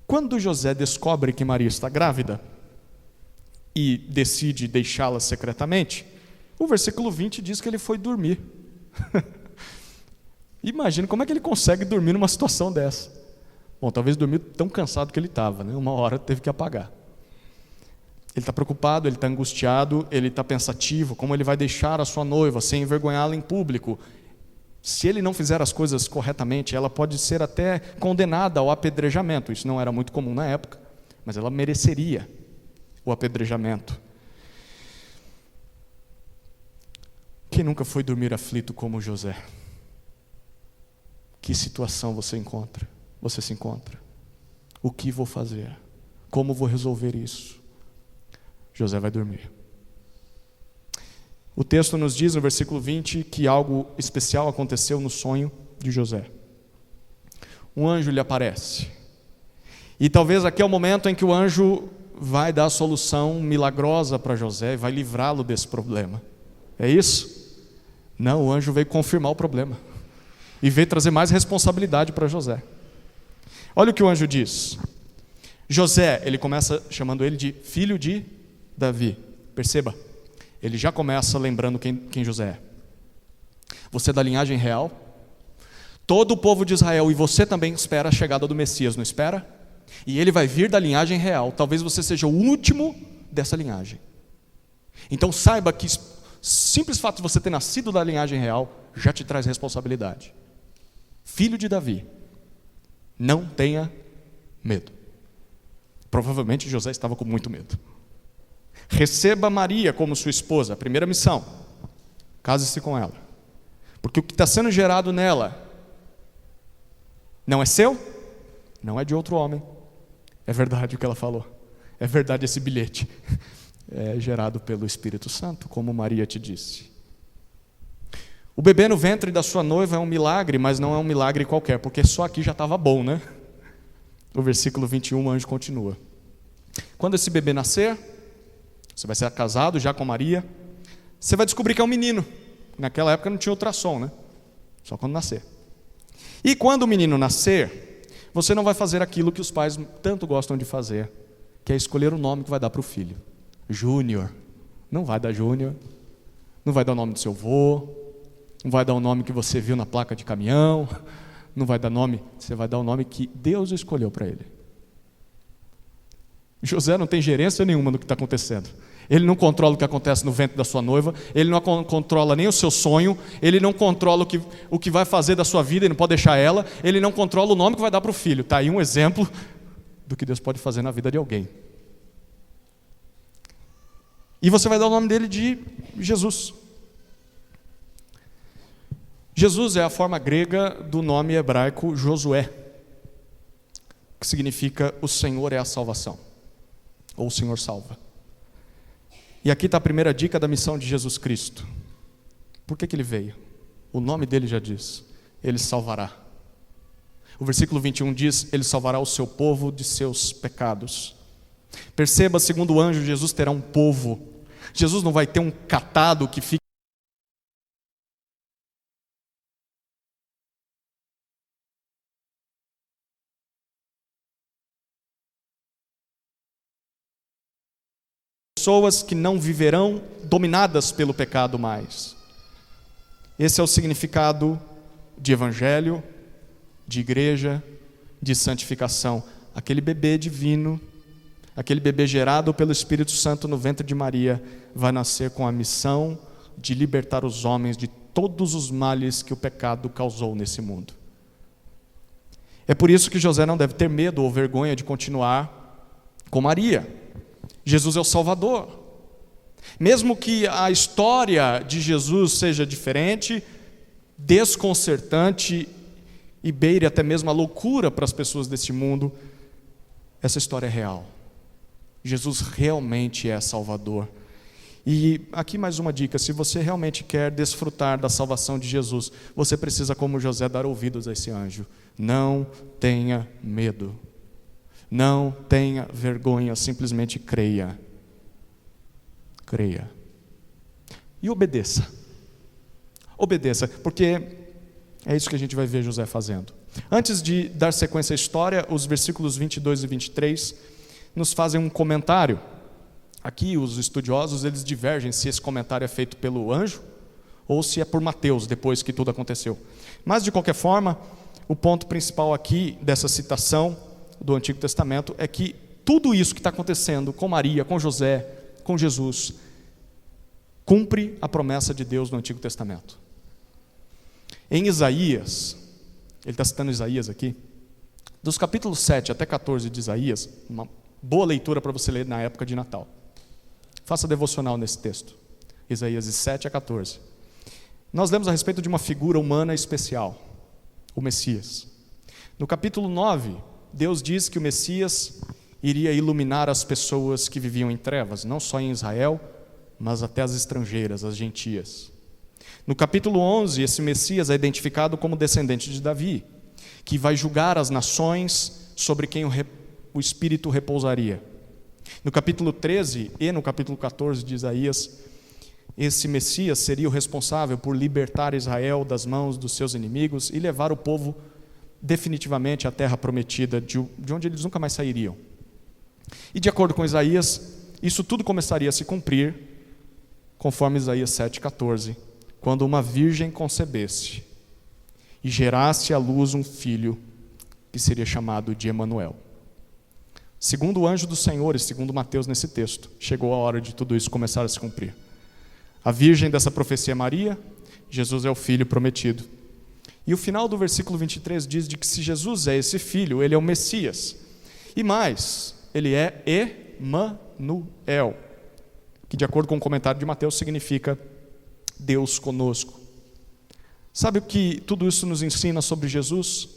Quando José descobre que Maria está grávida e decide deixá-la secretamente, o versículo 20 diz que ele foi dormir. Imagina como é que ele consegue dormir numa situação dessa. Bom, talvez dormiu tão cansado que ele estava, né? Uma hora teve que apagar. Ele está preocupado, ele está angustiado, ele está pensativo, como ele vai deixar a sua noiva sem envergonhá-la em público. Se ele não fizer as coisas corretamente, ela pode ser até condenada ao apedrejamento. Isso não era muito comum na época, mas ela mereceria o apedrejamento. Quem nunca foi dormir aflito como José? Que situação você se encontra? O que vou fazer? Como vou resolver isso? José vai dormir. O texto nos diz no versículo 20 que algo especial aconteceu no sonho de José. Um anjo lhe aparece. E talvez aqui é o momento em que o anjo vai dar a solução milagrosa para José e vai livrá-lo desse problema. É isso? Não, o anjo veio confirmar o problema e veio trazer mais responsabilidade para José. Olha o que o anjo diz. José, ele começa chamando ele de filho de Davi. Perceba, ele já começa lembrando quem José é. Você é da linhagem real? Todo o povo de Israel, e você também espera a chegada do Messias, não espera? E ele vai vir da linhagem real. Talvez você seja o último dessa linhagem. Então saiba que simples fato de você ter nascido da linhagem real já te traz responsabilidade. Filho de Davi, não tenha medo. Provavelmente José estava com muito medo. Receba Maria como sua esposa, a primeira missão. Case-se com ela. Porque o que está sendo gerado nela não é seu, não é de outro homem. É verdade o que ela falou. É verdade esse bilhete. É gerado pelo Espírito Santo, como Maria te disse. O bebê no ventre da sua noiva é um milagre, mas não é um milagre qualquer, porque só aqui já estava bom, né? No versículo 21, o anjo continua. Quando esse bebê nascer, você vai ser casado já com Maria, você vai descobrir que é um menino. Naquela época não tinha ultrassom, né? Só quando nascer. E quando o menino nascer, você não vai fazer aquilo que os pais tanto gostam de fazer, que é escolher o nome que vai dar para o filho. Júnior. Não vai dar Júnior. Não vai dar o nome do seu avô. Não vai dar o nome que você viu na placa de caminhão. Não vai dar nome. Você vai dar o nome que Deus escolheu para ele. José não tem gerência nenhuma no que está acontecendo. Ele não controla o que acontece no ventre da sua noiva. Ele não controla nem o seu sonho. Ele não controla o que vai fazer da sua vida. Ele não pode deixar ela. Ele não controla o nome que vai dar para o filho. Está aí um exemplo do que Deus pode fazer na vida de alguém. E você vai dar o nome dele de Jesus. Jesus é a forma grega do nome hebraico Josué, que significa o Senhor é a salvação, ou o Senhor salva. E aqui está a primeira dica da missão de Jesus Cristo. Por que ele veio? O nome dele já diz, ele salvará. O versículo 21 diz, ele salvará o seu povo de seus pecados. Perceba, segundo o anjo, Jesus terá um povo. Jesus não vai ter um catado que fica pessoas que não viverão dominadas pelo pecado mais. Esse é o significado de evangelho, de igreja, de santificação. Aquele bebê divino, aquele bebê gerado pelo Espírito Santo no ventre de Maria, vai nascer com a missão de libertar os homens de todos os males que o pecado causou nesse mundo. É por isso que José não deve ter medo ou vergonha de continuar com Maria. Jesus é o Salvador. Mesmo que a história de Jesus seja diferente, desconcertante e beire até mesmo a loucura para as pessoas deste mundo, essa história é real. Jesus realmente é Salvador. E aqui mais uma dica: se você realmente quer desfrutar da salvação de Jesus, você precisa, como José, dar ouvidos a esse anjo. Não tenha medo. Não tenha vergonha, simplesmente creia. Creia. E obedeça. Obedeça, porque é isso que a gente vai ver José fazendo. Antes de dar sequência à história, os versículos 22 e 23 nos fazem um comentário. Aqui os estudiosos, eles divergem se esse comentário é feito pelo anjo ou se é por Mateus, depois que tudo aconteceu. Mas, de qualquer forma, o ponto principal aqui dessa citação do Antigo Testamento é que tudo isso que está acontecendo com Maria, com José, com Jesus, cumpre a promessa de Deus no Antigo Testamento. Em Isaías, ele está citando Isaías aqui, dos capítulos 7 até 14 de Isaías, uma boa leitura para você ler na época de Natal. Faça devocional nesse texto, Isaías de 7 a 14. Nós lemos a respeito de uma figura humana especial, o Messias. No capítulo 9, Deus diz que o Messias iria iluminar as pessoas que viviam em trevas, não só em Israel, mas até as estrangeiras, as gentias. No capítulo 11, esse Messias é identificado como descendente de Davi, que vai julgar as nações sobre quem o Espírito repousaria. No capítulo 13 e no capítulo 14 de Isaías, esse Messias seria o responsável por libertar Israel das mãos dos seus inimigos e levar o povo definitivamente à terra prometida, de onde eles nunca mais sairiam. E de acordo com Isaías, isso tudo começaria a se cumprir, conforme Isaías 7,14, quando uma virgem concebesse e gerasse à luz um filho que seria chamado de Emanuel. Segundo o anjo do Senhor e segundo Mateus nesse texto, chegou a hora de tudo isso começar a se cumprir. A virgem dessa profecia é Maria, Jesus é o filho prometido. E o final do versículo 23 diz de que se Jesus é esse filho, ele é o Messias. E mais, ele é Emanuel, que de acordo com o comentário de Mateus significa Deus conosco. Sabe o que tudo isso nos ensina sobre Jesus?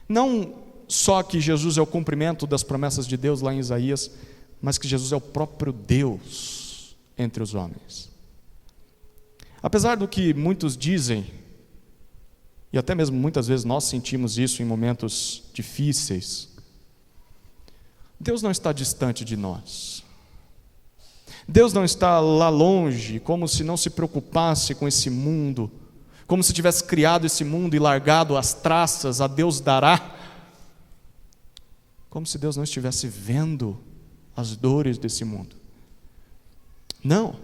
Não só que Jesus é o cumprimento das promessas de Deus lá em Isaías, mas que Jesus é o próprio Deus entre os homens. Apesar do que muitos dizem, e até mesmo muitas vezes nós sentimos isso em momentos difíceis, Deus não está distante de nós. Deus não está lá longe, como se não se preocupasse com esse mundo, como se tivesse criado esse mundo e largado as traças, a Deus dará. Como se Deus não estivesse vendo as dores desse mundo. Não.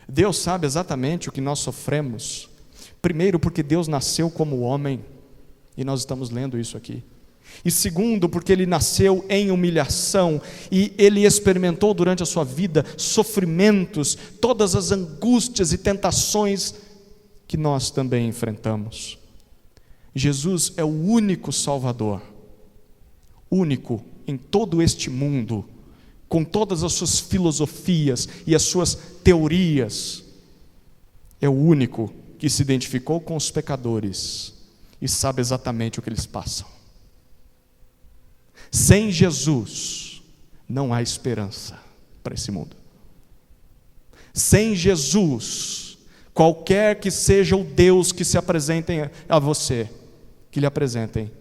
Deus sabe exatamente o que nós sofremos. Primeiro, porque Deus nasceu como homem, e nós estamos lendo isso aqui. E segundo, porque Ele nasceu em humilhação, e Ele experimentou durante a sua vida sofrimentos, todas as angústias e tentações que nós também enfrentamos. Jesus é o único Salvador, único em todo este mundo, com todas as suas filosofias e as suas teorias. É o único que se identificou com os pecadores e sabe exatamente o que eles passam. Sem Jesus não há esperança para esse mundo. Sem Jesus, qualquer que seja o Deus que se apresentem a você, que lhe apresentem,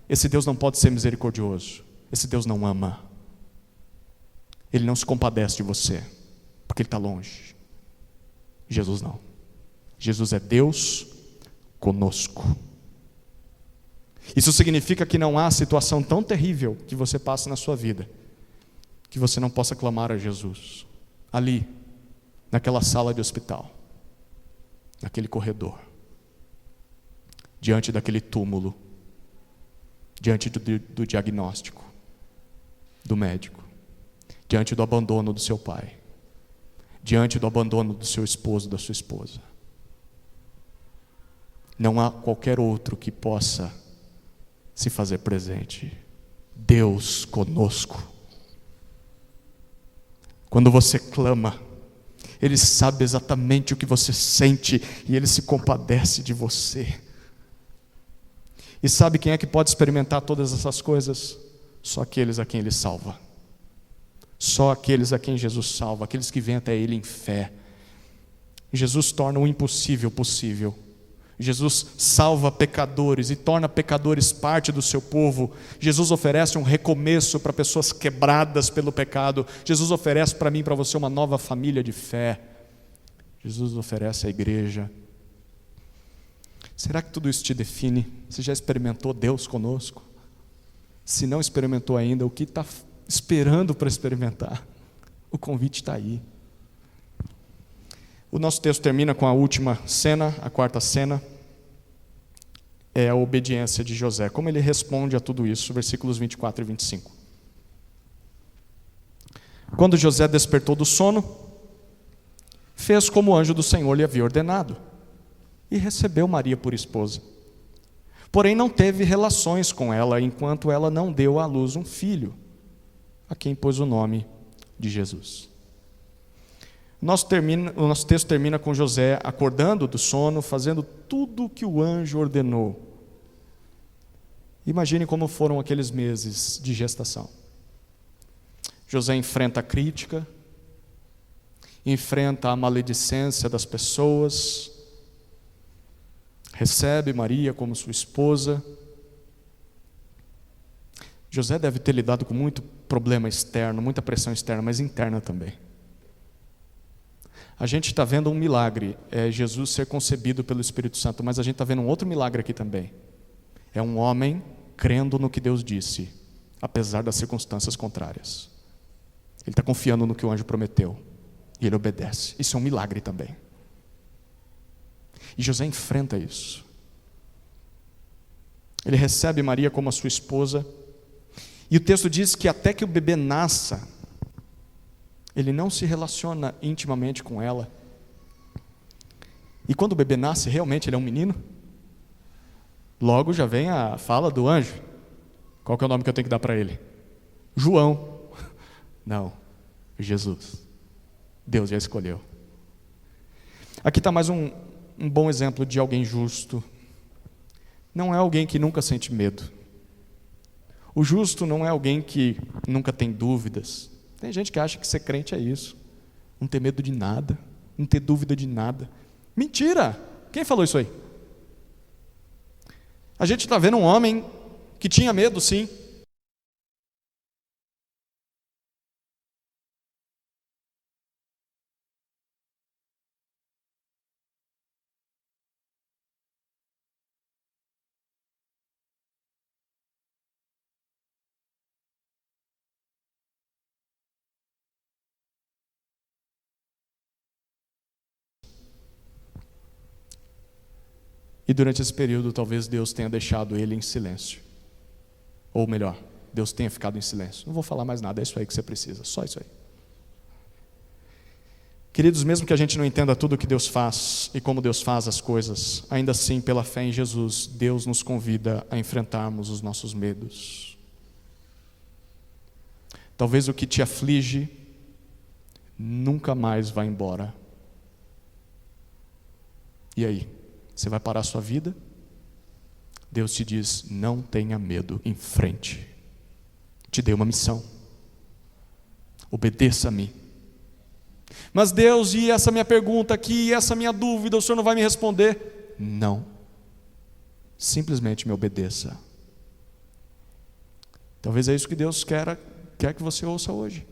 esse Deus não pode ser misericordioso. Esse Deus não ama. Ele não se compadece de você, porque Ele está longe. Jesus não. Jesus é Deus conosco. Isso significa que não há situação tão terrível que você passe na sua vida, que você não possa clamar a Jesus. Ali, naquela sala de hospital, naquele corredor, diante daquele túmulo, diante do diagnóstico do médico, diante do abandono do seu pai, diante do abandono do seu esposo, da sua esposa. Não há qualquer outro que possa se fazer presente. Deus conosco. Quando você clama, Ele sabe exatamente o que você sente e Ele se compadece de você. E sabe quem é que pode experimentar todas essas coisas? Só aqueles a quem Ele salva. Só aqueles a quem Jesus salva, aqueles que vêm até Ele em fé. Jesus torna o impossível possível. Jesus salva pecadores e torna pecadores parte do seu povo. Jesus oferece um recomeço para pessoas quebradas pelo pecado. Jesus oferece para mim e para você uma nova família de fé. Jesus oferece à igreja. Será que tudo isso te define? Você já experimentou Deus conosco? Se não experimentou ainda, o que está esperando para experimentar? O convite está aí. O nosso texto termina com a última cena, a quarta cena, é a obediência de José. Como ele responde a tudo isso, versículos 24 e 25. Quando José despertou do sono, fez como o anjo do Senhor lhe havia ordenado, e recebeu Maria por esposa. Porém não teve relações com ela, enquanto ela não deu à luz um filho, a quem pôs o nome de Jesus. O nosso texto termina com José acordando do sono, fazendo tudo o que o anjo ordenou. Imagine como foram aqueles meses de gestação. José enfrenta a crítica, enfrenta a maledicência das pessoas, recebe Maria como sua esposa. José deve ter lidado com muito problema externo, muita pressão externa, mas interna também. A gente está vendo um milagre, é Jesus ser concebido pelo Espírito Santo, mas a gente está vendo um outro milagre aqui também. É um homem crendo no que Deus disse, apesar das circunstâncias contrárias. Ele está confiando no que o anjo prometeu, e ele obedece. Isso é um milagre também. E José enfrenta isso. Ele recebe Maria como a sua esposa. E o texto diz que até que o bebê nasça, ele não se relaciona intimamente com ela. E quando o bebê nasce, realmente ele é um menino. Logo já vem a fala do anjo. Qual que é o nome que eu tenho que dar para ele? João. Não, Jesus. Deus já escolheu. Aqui está mais um bom exemplo de alguém justo. Não é alguém que nunca sente medo. O justo não é alguém que nunca tem dúvidas. Tem gente que acha que ser crente é isso. Não ter medo de nada, não ter dúvida de nada. Mentira! Quem falou isso aí? A gente está vendo um homem que tinha medo, sim. E durante esse período, talvez Deus tenha deixado ele em silêncio. Ou melhor, Deus tenha ficado em silêncio. Não vou falar mais nada, é isso aí que você precisa, só isso aí. Queridos, mesmo que a gente não entenda tudo o que Deus faz e como Deus faz as coisas, ainda assim, pela fé em Jesus, Deus nos convida a enfrentarmos os nossos medos. Talvez o que te aflige nunca mais vá embora. E aí? Você vai parar a sua vida? Deus te diz, não tenha medo, em frente. Te dei uma missão. Obedeça a mim. Mas Deus, e essa minha pergunta aqui, e essa minha dúvida, o Senhor não vai me responder? Não. Simplesmente me obedeça. Talvez é isso que Deus quer que você ouça hoje.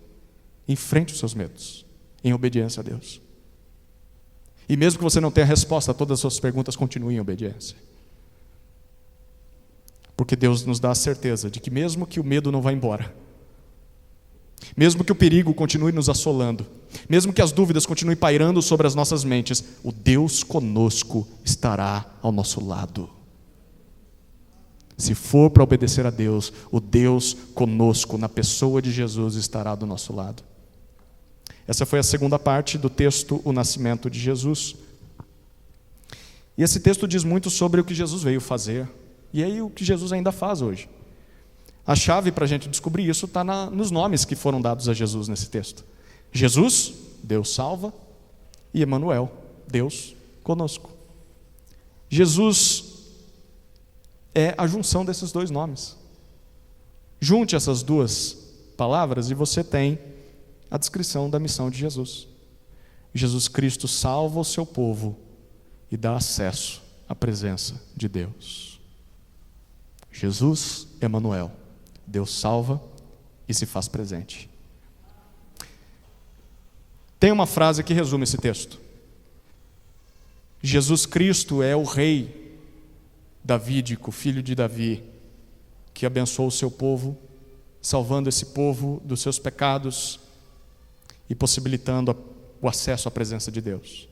Enfrente os seus medos, em obediência a Deus. E mesmo que você não tenha resposta a todas as suas perguntas, continue em obediência. Porque Deus nos dá a certeza de que mesmo que o medo não vá embora, mesmo que o perigo continue nos assolando, mesmo que as dúvidas continuem pairando sobre as nossas mentes, o Deus conosco estará ao nosso lado. Se for para obedecer a Deus, o Deus conosco, na pessoa de Jesus, estará do nosso lado. Essa foi a segunda parte do texto, o nascimento de Jesus. E esse texto diz muito sobre o que Jesus veio fazer, e aí o que Jesus ainda faz hoje. A chave para a gente descobrir isso está nos nomes que foram dados a Jesus nesse texto. Jesus, Deus salva, e Emanuel, Deus conosco. Jesus é a junção desses dois nomes. Junte essas duas palavras e você tem a descrição da missão de Jesus. Jesus Cristo salva o seu povo e dá acesso à presença de Deus. Jesus, Emanuel, Deus salva e se faz presente. Tem uma frase que resume esse texto. Jesus Cristo é o rei davídico, filho de Davi, que abençoou o seu povo, salvando esse povo dos seus pecados e possibilitando o acesso à presença de Deus.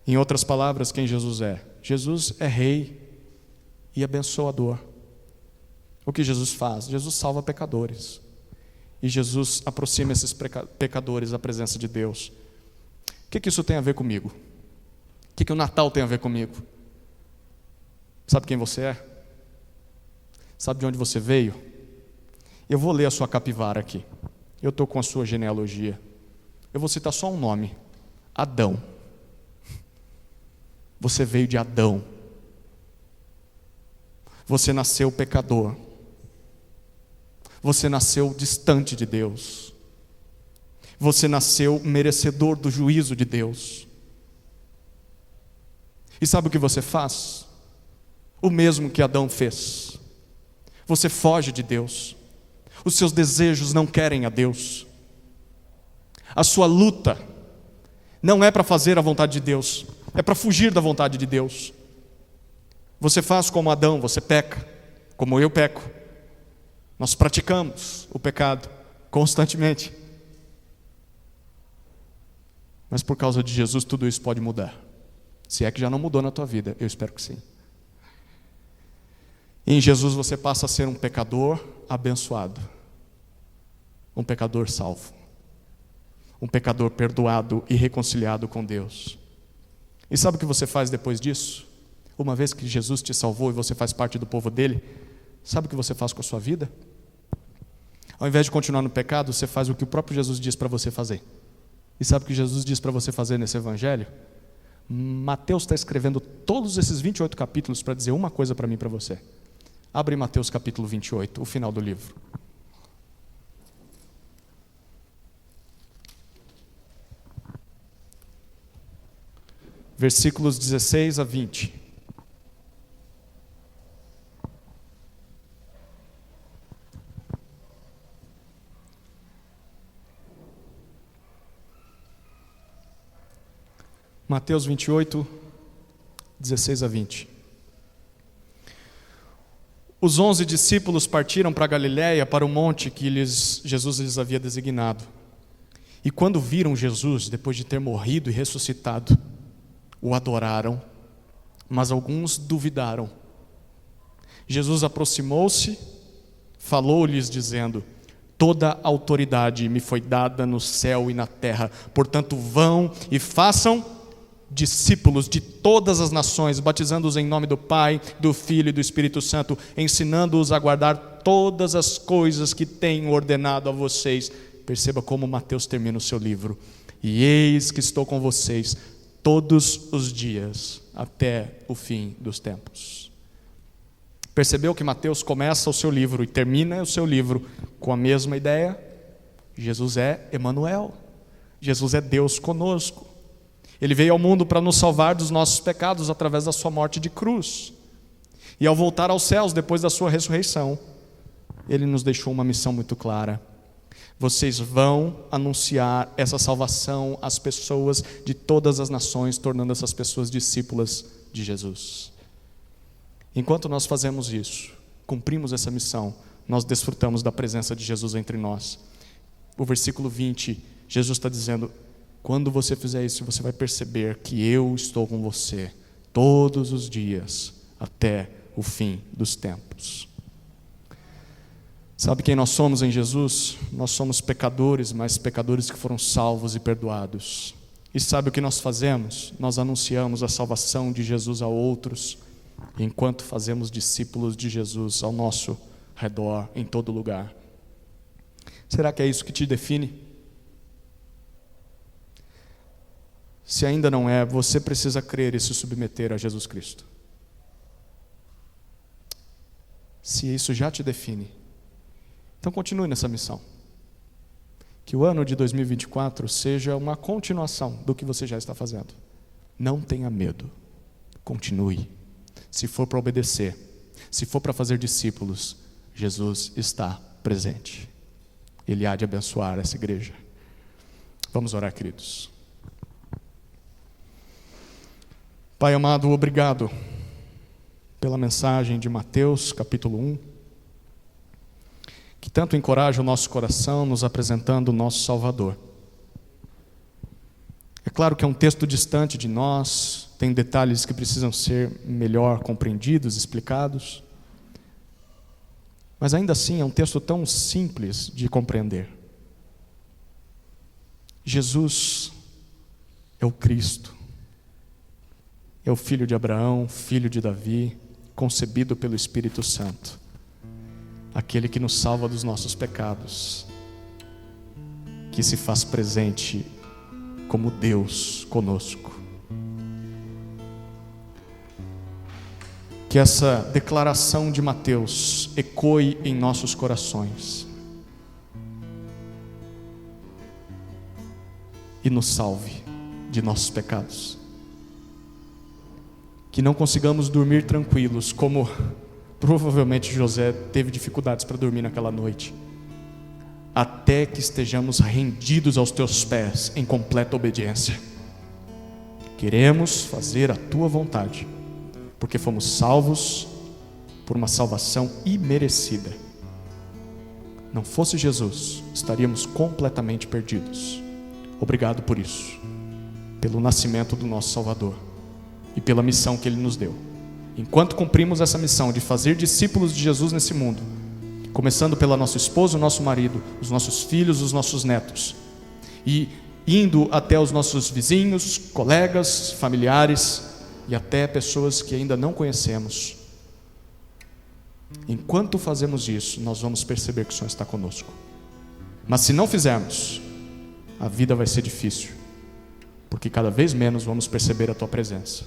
Em outras palavras, quem Jesus é? Jesus é rei e abençoador. O que Jesus faz? Jesus salva pecadores. E Jesus aproxima esses pecadores à presença de Deus. O que isso tem a ver comigo? O que o Natal tem a ver comigo? Sabe quem você é? Sabe de onde você veio? Eu vou ler a sua capivara aqui. Eu estou com a sua genealogia. Eu vou citar só um nome: Adão. Você veio de Adão. Você nasceu pecador. Você nasceu distante de Deus. Você nasceu merecedor do juízo de Deus. E sabe o que você faz? O mesmo que Adão fez. Você foge de Deus. Os seus desejos não querem a Deus. A sua luta não é para fazer a vontade de Deus, é para fugir da vontade de Deus. Você faz como Adão, você peca, como eu peco. Nós praticamos o pecado constantemente. Mas por causa de Jesus tudo isso pode mudar. Se é que já não mudou na tua vida, eu espero que sim. Em Jesus você passa a ser um pecador abençoado, um pecador salvo, um pecador perdoado e reconciliado com Deus. E sabe o que você faz depois disso? Uma vez que Jesus te salvou e você faz parte do povo dele, sabe o que você faz com a sua vida? Ao invés de continuar no pecado, você faz o que o próprio Jesus diz para você fazer. E sabe o que Jesus diz para você fazer nesse evangelho? Mateus está escrevendo todos esses 28 capítulos para dizer uma coisa para mim e para você. Abre Mateus capítulo 28, o final do livro. Versículos 16 a 20. Mateus 28, 16 a 20. Os 11 discípulos partiram para Galiléia, para o monte que Jesus lhes havia designado. E quando viram Jesus, depois de ter morrido e ressuscitado, o adoraram, mas alguns duvidaram. Jesus aproximou-se, falou-lhes dizendo: toda autoridade me foi dada no céu e na terra, portanto vão e façam discípulos de todas as nações, batizando-os em nome do Pai, do Filho e do Espírito Santo, ensinando-os a guardar todas as coisas que tenho ordenado a vocês. Perceba como Mateus termina o seu livro. E eis que estou com vocês todos os dias, até o fim dos tempos. Percebeu que Mateus começa o seu livro e termina o seu livro com a mesma ideia? Jesus é Emanuel. Jesus é Deus conosco. Ele veio ao mundo para nos salvar dos nossos pecados através da sua morte de cruz. E ao voltar aos céus, depois da sua ressurreição, Ele nos deixou uma missão muito clara. Vocês vão anunciar essa salvação às pessoas de todas as nações, tornando essas pessoas discípulas de Jesus. Enquanto nós fazemos isso, cumprimos essa missão, nós desfrutamos da presença de Jesus entre nós. O versículo 20, Jesus está dizendo: quando você fizer isso, você vai perceber que eu estou com você todos os dias, até o fim dos tempos. Sabe quem nós somos em Jesus? Nós somos pecadores, mas pecadores que foram salvos e perdoados. E sabe o que nós fazemos? Nós anunciamos a salvação de Jesus a outros, enquanto fazemos discípulos de Jesus ao nosso redor, em todo lugar. Será que é isso que te define? Se ainda não é, você precisa crer e se submeter a Jesus Cristo. Se isso já te define, então continue nessa missão. Que o ano de 2024 seja uma continuação do que você já está fazendo. Não tenha medo, continue. Se for para obedecer, se for para fazer discípulos, Jesus está presente. Ele há de abençoar essa igreja. Vamos orar, queridos. Pai amado, obrigado pela mensagem de Mateus, capítulo 1, que tanto encoraja o nosso coração, nos apresentando o nosso Salvador. É claro que é um texto distante de nós, tem detalhes que precisam ser melhor compreendidos, explicados, mas ainda assim é um texto tão simples de compreender. Jesus é o Cristo. É o filho de Abraão, filho de Davi, concebido pelo Espírito Santo, aquele que nos salva dos nossos pecados, que se faz presente como Deus conosco. Que essa declaração de Mateus ecoe em nossos corações e nos salve de nossos pecados. Que não consigamos dormir tranquilos, como provavelmente José teve dificuldades para dormir naquela noite, até que estejamos rendidos aos teus pés em completa obediência. Queremos fazer a tua vontade, porque fomos salvos por uma salvação imerecida. Não fosse Jesus, estaríamos completamente perdidos. Obrigado por isso, pelo nascimento do nosso Salvador. e pela missão que Ele nos deu. Enquanto cumprimos essa missão de fazer discípulos de Jesus nesse mundo, começando pela nossa esposa, o nosso marido, os nossos filhos, os nossos netos, e indo até os nossos vizinhos, colegas, familiares e até pessoas que ainda não conhecemos. Enquanto fazemos isso, nós vamos perceber que o Senhor está conosco. Mas se não fizermos, a vida vai ser difícil, porque cada vez menos vamos perceber a Tua presença.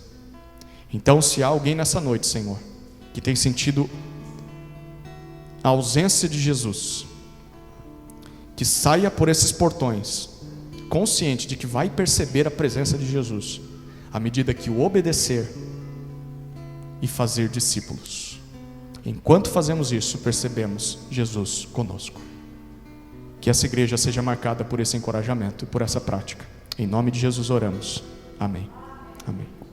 Então, se há alguém nessa noite, Senhor, que tem sentido a ausência de Jesus, que saia por esses portões, consciente de que vai perceber a presença de Jesus, à medida que o obedecer e fazer discípulos. Enquanto fazemos isso, percebemos Jesus conosco. Que essa igreja seja marcada por esse encorajamento e por essa prática. Em nome de Jesus oramos. Amém. Amém.